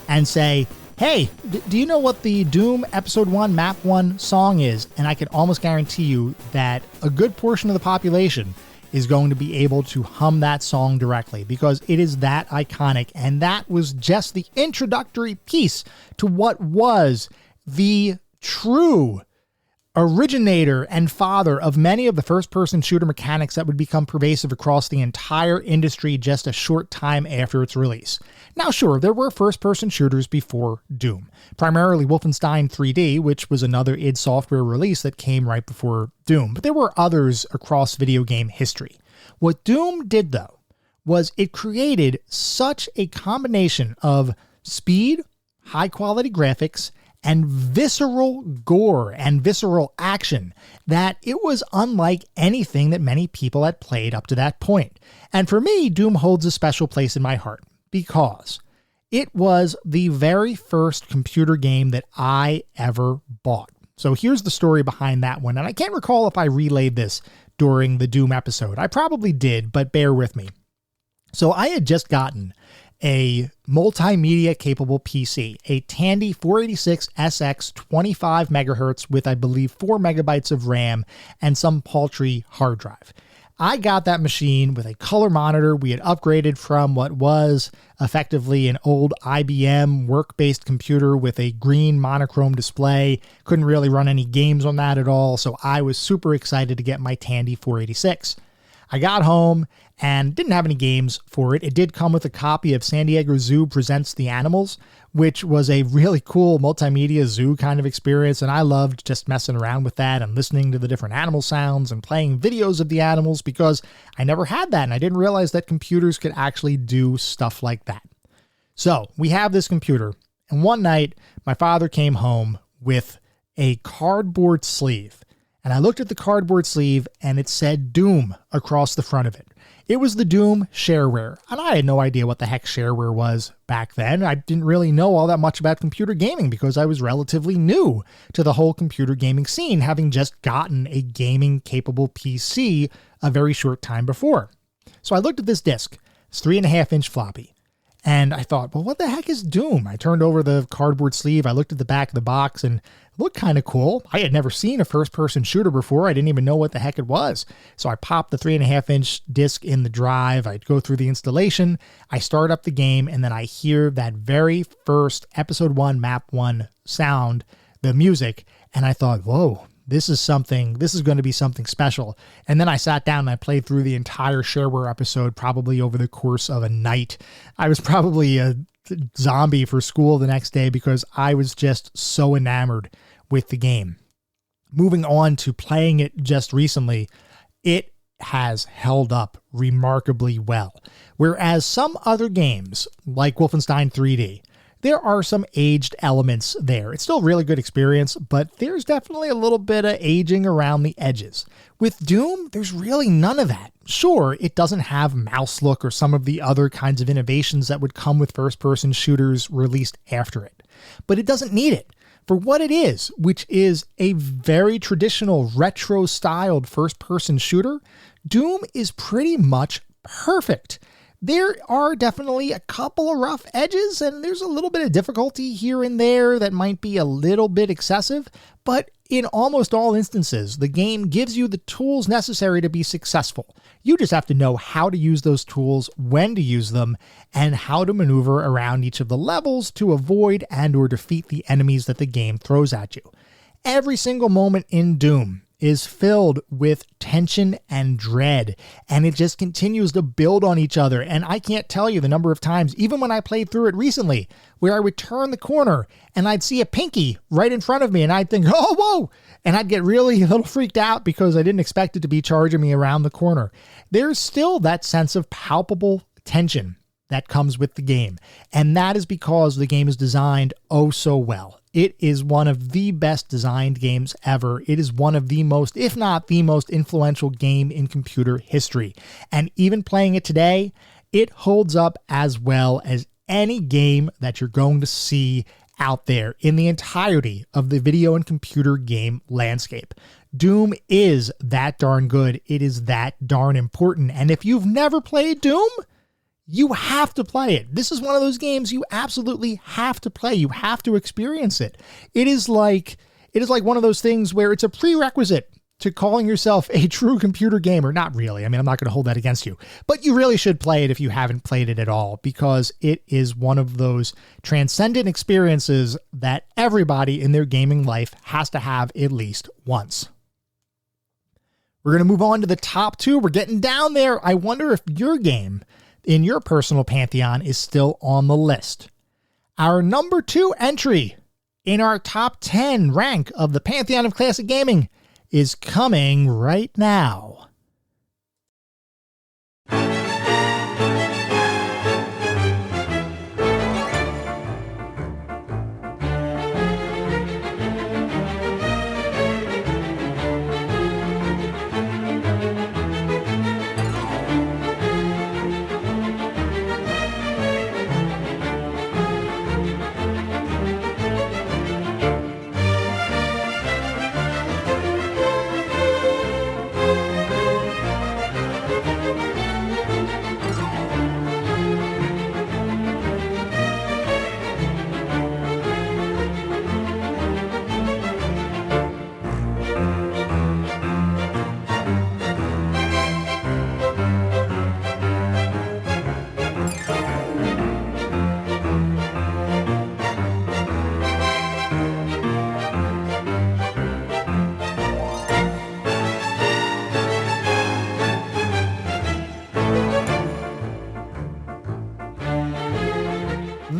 and say, hey, do you know what the Doom Episode 1 Map 1 song is? And I can almost guarantee you that a good portion of the population is going to be able to hum that song directly, because it is that iconic, and that was just the introductory piece to what was the true originator and father of many of the first-person shooter mechanics that would become pervasive across the entire industry just a short time after its release. Now, sure, there were first-person shooters before Doom, primarily Wolfenstein 3D, which was another id Software release that came right before Doom, but there were others across video game history. What Doom did, though, was it created such a combination of speed, high-quality graphics, and visceral gore and visceral action that it was unlike anything that many people had played up to that point. And for me, Doom holds a special place in my heart because it was the very first computer game that I ever bought. So here's the story behind that one, and I can't recall if I relayed this during the Doom episode. I probably did, but bear with me. So I had just gotten a multimedia capable PC, a Tandy 486SX 25 megahertz with, I believe, 4 megabytes of RAM and some paltry hard drive. I got that machine with a color monitor. We had upgraded from what was effectively an old IBM work-based computer with a green monochrome display. Couldn't really run any games on that at all, so I was super excited to get my Tandy 486. I got home and didn't have any games for it. It did come with a copy of San Diego Zoo Presents the Animals, which was a really cool multimedia zoo kind of experience, and I loved just messing around with that and listening to the different animal sounds and playing videos of the animals because I never had that, and I didn't realize that computers could actually do stuff like that. So we have this computer, and one night my father came home with a cardboard sleeve, and I looked at the cardboard sleeve and it said Doom across the front of it. It was the Doom shareware, and I had no idea what the heck shareware was back then. I didn't really know all that much about computer gaming because I was relatively new to the whole computer gaming scene, having just gotten a gaming-capable PC a very short time before. So I looked at this disc. It's 3.5-inch floppy. And I thought, well, what the heck is Doom? I turned over the cardboard sleeve. I looked at the back of the box and it looked kind of cool. I had never seen a first-person shooter before. I didn't even know what the heck it was. So I popped the 3.5-inch disc in the drive. I'd go through the installation. I start up the game, and then I hear that very first Episode 1, Map 1 sound, the music, and I thought, whoa. This is going to be something special. And then I sat down and I played through the entire shareware episode probably over the course of a night. I was probably a zombie for school the next day because I was just so enamored with the game. Moving on to playing it just recently, it has held up remarkably well. Whereas some other games, like Wolfenstein 3D, there are some aged elements there. It's still a really good experience, but there's definitely a little bit of aging around the edges. With Doom, there's really none of that. Sure, it doesn't have mouse look or some of the other kinds of innovations that would come with first-person shooters released after it, but it doesn't need it. For what it is, which is a very traditional retro-styled first-person shooter, Doom is pretty much perfect. There are definitely a couple of rough edges, and there's a little bit of difficulty here and there that might be a little bit excessive, but in almost all instances, the game gives you the tools necessary to be successful. You just have to know how to use those tools, when to use them, and how to maneuver around each of the levels to avoid and or defeat the enemies that the game throws at you. Every single moment in Doom is filled with tension and dread, and it just continues to build on each other. And I can't tell you the number of times, even when I played through it recently, where I would turn the corner and I'd see a pinky right in front of me and I'd think, oh, whoa, and I'd get really a little freaked out because I didn't expect it to be charging me around the corner. There's still that sense of palpable tension that comes with the game, and that is because the game is designed oh so well. It is one of the best designed games ever. It is one of the most, if not the most influential game in computer history. And even playing it today, it holds up as well as any game that you're going to see out there in the entirety of the video and computer game landscape. Doom is that darn good. It is that darn important. And if you've never played Doom, you have to play it. This is one of those games you absolutely have to play. You have to experience it. It is like one of those things where it's a prerequisite to calling yourself a true computer gamer. Not really. I mean, I'm not going to hold that against you, but you really should play it if you haven't played it at all, because it is one of those transcendent experiences that everybody in their gaming life has to have at least once. We're going to move on to the top two. We're getting down there. I wonder if your game in your personal Pantheon is still on the list. Our number 2 entry in our top 10 rank of the Pantheon of Classic Gaming is coming right now.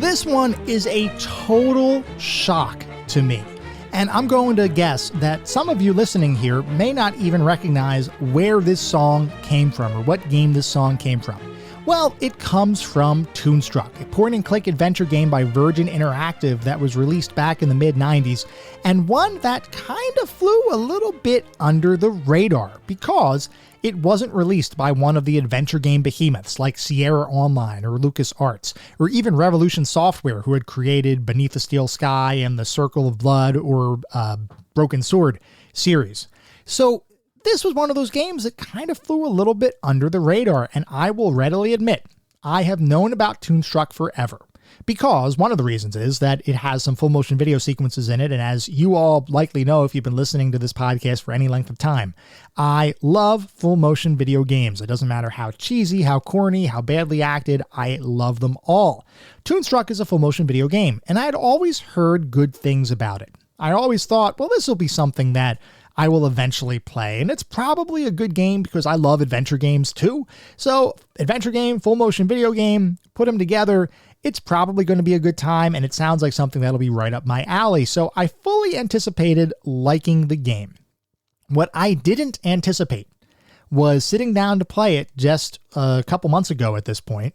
This one is a total shock to me. And I'm going to guess that some of you listening here may not even recognize where this song came from or what game this song came from. Well, it comes from Toonstruck, a point-and-click adventure game by Virgin Interactive that was released back in the mid-90s, and one that kind of flew a little bit under the radar because it wasn't released by one of the adventure game behemoths like Sierra Online or LucasArts, or even Revolution Software, who had created Beneath the Steel Sky and the Circle of Blood or Broken Sword series. So this was one of those games that kind of flew a little bit under the radar, and I will readily admit, I have known about Toonstruck forever. Because one of the reasons is that it has some full motion video sequences in it, and as you all likely know if you've been listening to this podcast for any length of time, I love full motion video games. It doesn't matter how cheesy, how corny, how badly acted, I love them all. Toonstruck is a full motion video game, and I had always heard good things about it. I always thought, well, this will be something that I will eventually play, and it's probably a good game because I love adventure games too. So adventure game, full motion video game, put them together, it's probably going to be a good time, and it sounds like something that'll be right up my alley. So I fully anticipated liking the game. What I didn't anticipate was sitting down to play it just a couple months ago at this point,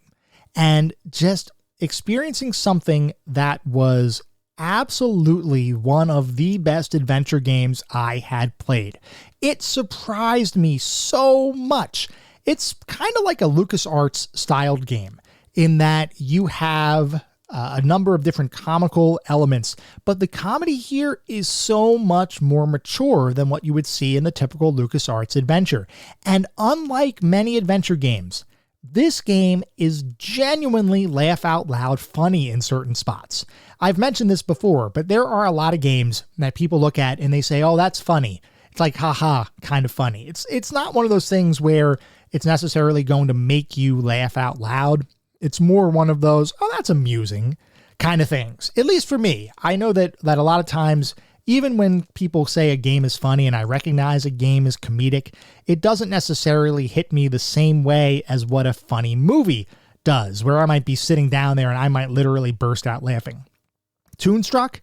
and just experiencing something that was absolutely one of the best adventure games I had played. It surprised me so much. It's kind of like a LucasArts styled game in that you have a number of different comical elements, but the comedy here is so much more mature than what you would see in the typical LucasArts adventure. And unlike many adventure games, this game is genuinely laugh out loud funny in certain spots. I've mentioned this before, but there are a lot of games that people look at and they say, oh, that's funny. It's like, haha, kind of funny. It's not one of those things where it's necessarily going to make you laugh out loud. It's more one of those, oh, that's amusing kind of things. At least for me. I know that a lot of times, even when people say a game is funny and I recognize a game is comedic, it doesn't necessarily hit me the same way as what a funny movie does, where I might be sitting down there and I might literally burst out laughing. Toonstruck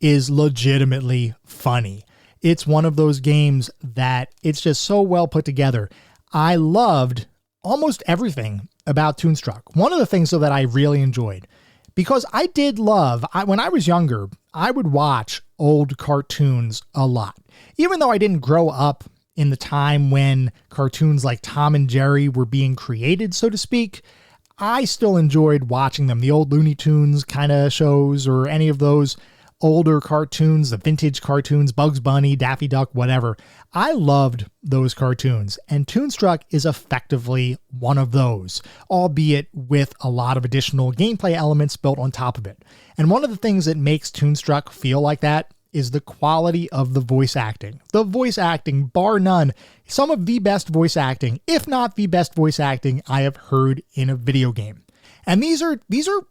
is legitimately funny. It's one of those games that it's just so well put together. I loved almost everything about Toonstruck. One of the things though that I really enjoyed, because I did love, when I was younger, I would watch old cartoons a lot. Even though I didn't grow up in the time when cartoons like Tom and Jerry were being created, so to speak, I still enjoyed watching them. The old Looney Tunes kind of shows, or any of those older cartoons, the vintage cartoons, Bugs Bunny, Daffy Duck, whatever. I loved those cartoons, and Toonstruck is effectively one of those, albeit with a lot of additional gameplay elements built on top of it. And one of the things that makes Toonstruck feel like that is the quality of the voice acting. The voice acting, bar none, some of the best voice acting, if not the best voice acting I have heard in a video game. And these are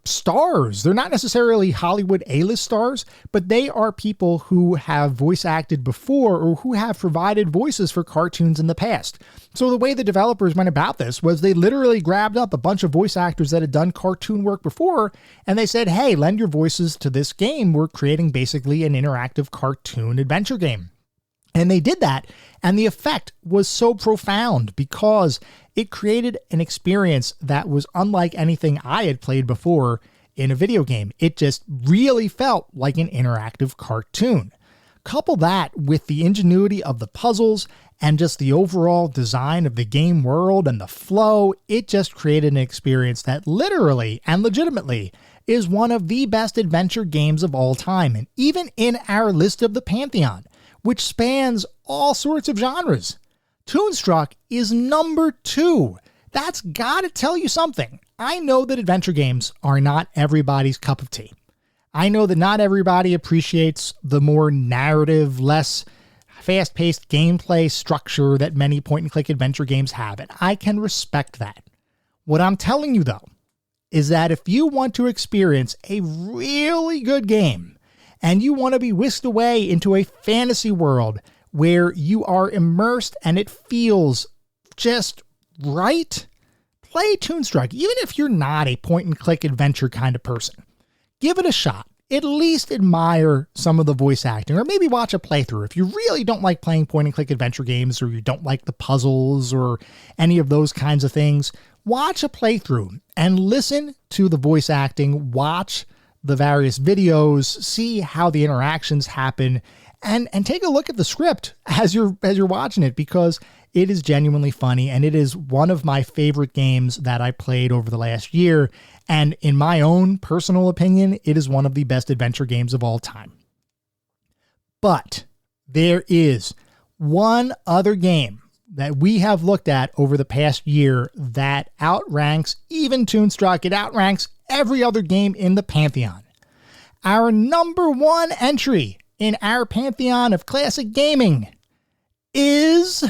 stars. They're not necessarily Hollywood A-list stars, but they are people who have voice acted before or who have provided voices for cartoons in the past. So the way the developers went about this was they literally grabbed up a bunch of voice actors that had done cartoon work before, and they said, hey, lend your voices to this game. We're creating basically an interactive cartoon adventure game. And they did that, and the effect was so profound because it created an experience that was unlike anything I had played before in a video game. It just really felt like an interactive cartoon. Couple that with the ingenuity of the puzzles and just the overall design of the game world and the flow, it just created an experience that literally and legitimately is one of the best adventure games of all time, and even in our list of the Pantheon, which spans all sorts of genres. Toonstruck is number 2. That's gotta tell you something. I know that adventure games are not everybody's cup of tea. I know that not everybody appreciates the more narrative, less fast-paced gameplay structure that many point-and-click adventure games have, and I can respect that. What I'm telling you, though, is that if you want to experience a really good game, and you want to be whisked away into a fantasy world where you are immersed and it feels just right, play Toonstruck, even if you're not a point-and-click adventure kind of person. give it a shot. At least admire some of the voice acting, or maybe watch a playthrough. If you really don't like playing point-and-click adventure games, or you don't like the puzzles or any of those kinds of things, watch a playthrough and listen to the voice acting, watch the various videos, see how the interactions happen, and take a look at the script as you're watching it, because it is genuinely funny, and it is one of my favorite games that I played over the last year. And in my own personal opinion, it is one of the best adventure games of all time. But there is one other game that we have looked at over the past year that outranks even Toonstruck. It outranks every other game in the Pantheon. Our number one entry in our Pantheon of Classic Gaming is...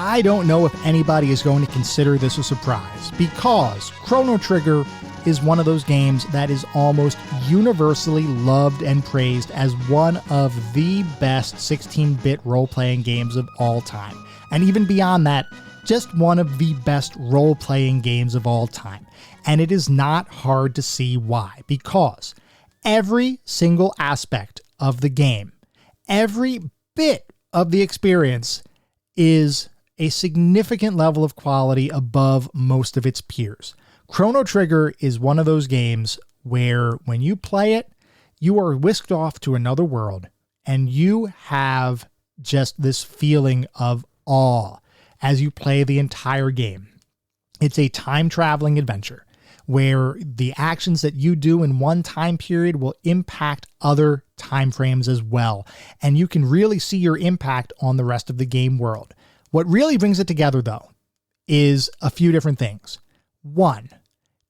I don't know if anybody is going to consider this a surprise, because Chrono Trigger is one of those games that is almost universally loved and praised as one of the best 16-bit role-playing games of all time. And even beyond that, just one of the best role-playing games of all time. And it is not hard to see why, because every single aspect of the game, every bit of the experience is a significant level of quality above most of its peers. Chrono Trigger is one of those games where when you play it, you are whisked off to another world and you have just this feeling of awe as you play the entire game. It's a time-traveling adventure where the actions that you do in one time period will impact other time frames as well, and you can really see your impact on the rest of the game world. What really brings it together, though, is a few different things. One,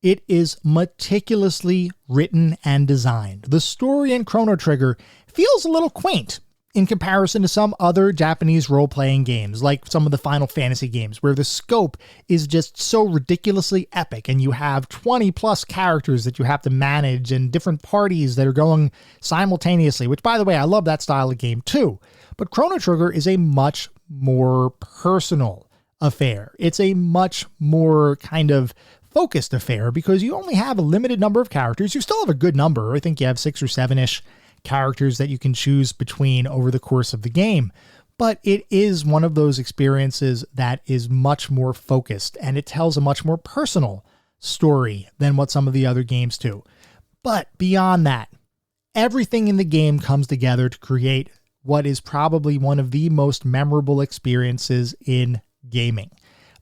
it is meticulously written and designed. The story in Chrono Trigger feels a little quaint in comparison to some other Japanese role-playing games, like some of the Final Fantasy games, where the scope is just so ridiculously epic, and you have 20-plus characters that you have to manage, and different parties that are going simultaneously, which, by the way, I love that style of game, too. But Chrono Trigger is a much more personal affair. It's a much more kind of focused affair because you only have a limited number of characters. You still have a good number. I think you have 6 or 7-ish characters that you can choose between over the course of the game. But it is one of those experiences that is much more focused, and it tells a much more personal story than what some of the other games do. But beyond that, everything in the game comes together to create what is probably one of the most memorable experiences in gaming.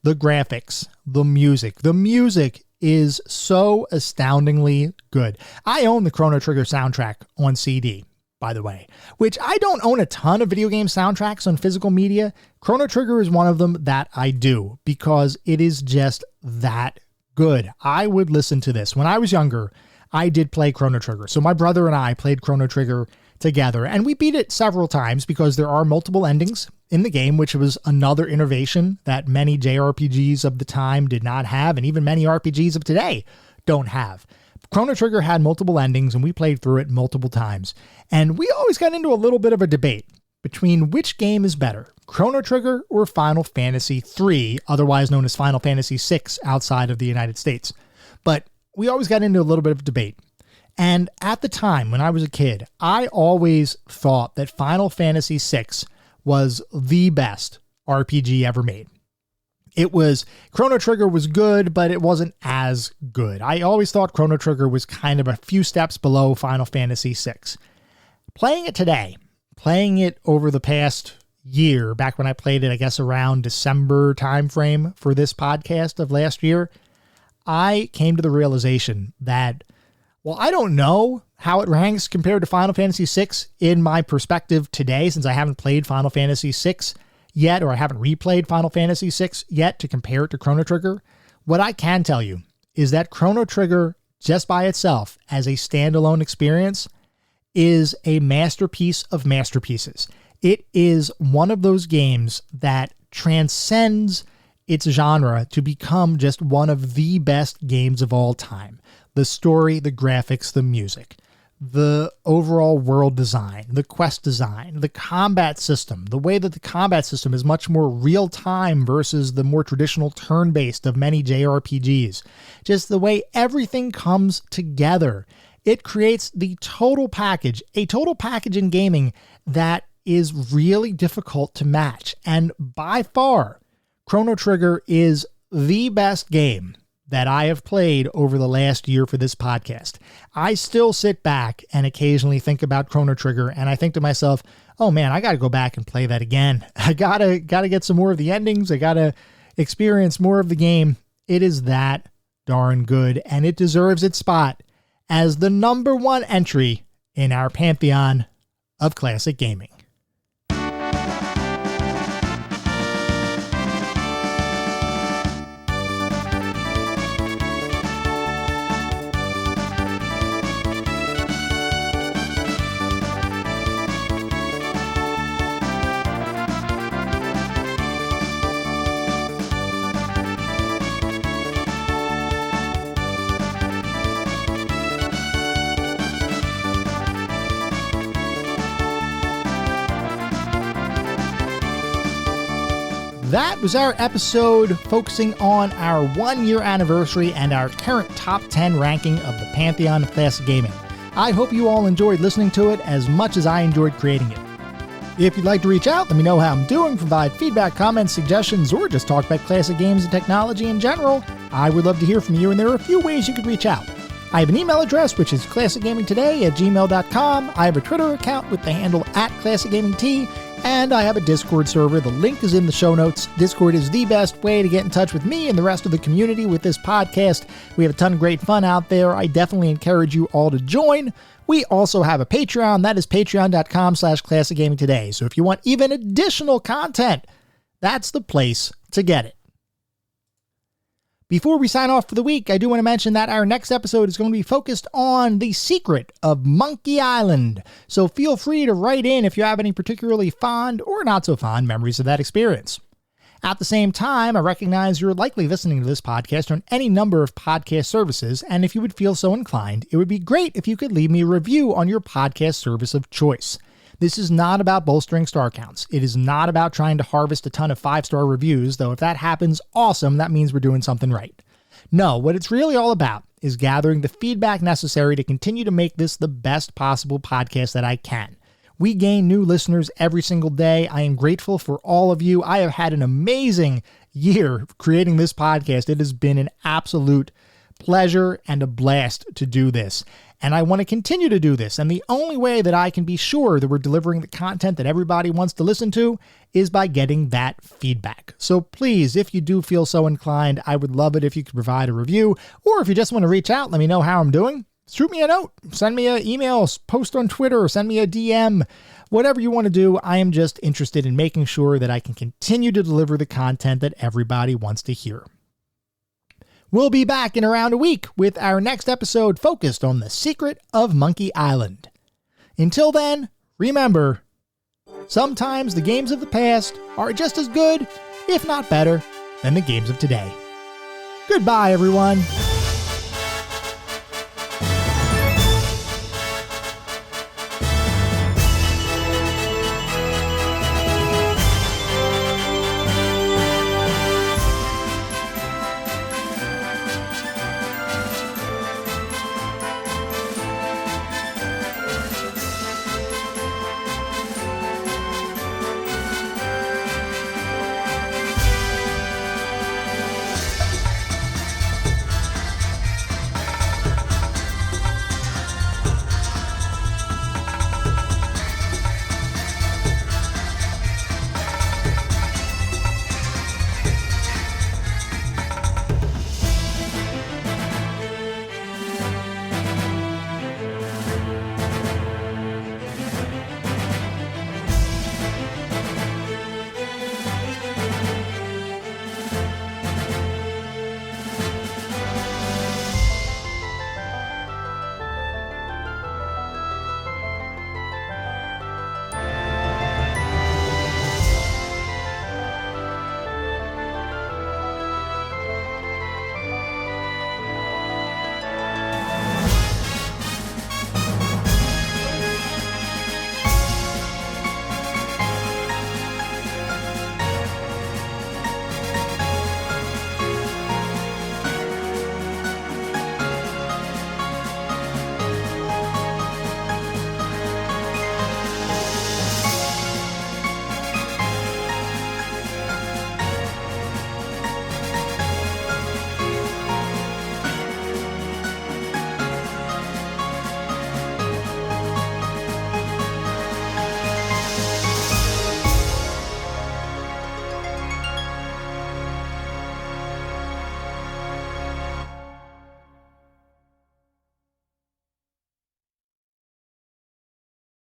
The graphics, the music. The music is so astoundingly good. I own the Chrono Trigger soundtrack on CD, by the way, which I don't own a ton of video game soundtracks on physical media. Chrono Trigger is one of them that I do because it is just that good. I would listen to this. When I was younger, I did play Chrono Trigger. So my brother and I played Chrono Trigger together, and we beat it several times because there are multiple endings in the game, which was another innovation that many JRPGs of the time did not have, and even many RPGs of today don't have. Chrono Trigger had multiple endings, and we played through it multiple times, and we always got into a little bit of a debate between which game is better, Chrono Trigger or Final Fantasy III, otherwise known as Final Fantasy VI outside of the United States. But we always got into a little bit of debate. And at the time, when I was a kid, I always thought that Final Fantasy VI was the best RPG ever made. Chrono Trigger was good, but it wasn't as good. I always thought Chrono Trigger was kind of a few steps below Final Fantasy VI. Playing it today, playing it over the past year, back when I played it, I guess around December timeframe for this podcast of last year, I came to the realization that, well, I don't know how it ranks compared to Final Fantasy VI in my perspective today, since I haven't played Final Fantasy VI yet, or I haven't replayed Final Fantasy VI yet to compare it to Chrono Trigger. What I can tell you is that Chrono Trigger, just by itself as a standalone experience, is a masterpiece of masterpieces. It is one of those games that transcends its genre to become just one of the best games of all time. The story, the graphics, the music, the overall world design, the quest design, the combat system, the way that the combat system is much more real-time versus the more traditional turn-based of many JRPGs. Just the way everything comes together. It creates the total package, a total package in gaming that is really difficult to match. And by far, Chrono Trigger is the best game that I have played over the last year for this podcast. I still sit back and occasionally think about Chrono Trigger, and I think to myself, oh man, I got to go back and play that again. I gotta get some more of the endings. I gotta experience more of the game. It is that darn good, and it deserves its spot as the number one entry in our Pantheon of Classic Gaming. That was our episode focusing on our 1-year anniversary and our current top 10 ranking of the Pantheon of Classic Gaming. I hope you all enjoyed listening to it as much as I enjoyed creating it. If you'd like to reach out, let me know how I'm doing, provide feedback, comments, suggestions, or just talk about classic games and technology in general. I would love to hear from you, and there are a few ways you could reach out. I have an email address, which is classicgamingtoday@gmail.com. I have a Twitter account with the handle @classicgamingt, and I have a Discord server. The link is in the show notes. Discord is the best way to get in touch with me and the rest of the community with this podcast. We have a ton of great fun out there. I definitely encourage you all to join. We also have a Patreon. That is patreon.com/classicgamingtoday. So if you want even additional content, that's the place to get it. Before we sign off for the week, I do want to mention that our next episode is going to be focused on the secret of Monkey Island. So feel free to write in if you have any particularly fond or not so fond memories of that experience. At the same time, I recognize you're likely listening to this podcast on any number of podcast services, and if you would feel so inclined, it would be great if you could leave me a review on your podcast service of choice. This is not about bolstering star counts. It is not about trying to harvest a ton of 5-star reviews, though if that happens, awesome, that means we're doing something right. No, what it's really all about is gathering the feedback necessary to continue to make this the best possible podcast that I can. We gain new listeners every single day. I am grateful for all of you. I have had an amazing year creating this podcast. It has been an absolute pleasure and a blast to do this. And I want to continue to do this. And the only way that I can be sure that we're delivering the content that everybody wants to listen to is by getting that feedback. So please, if you do feel so inclined, I would love it if you could provide a review. Or if you just want to reach out, let me know how I'm doing. Shoot me a note, send me an email, post on Twitter, send me a DM, whatever you want to do. I am just interested in making sure that I can continue to deliver the content that everybody wants to hear. We'll be back in around a week with our next episode focused on the secret of Monkey Island. Until then, remember, sometimes the games of the past are just as good, if not better, than the games of today. Goodbye, everyone.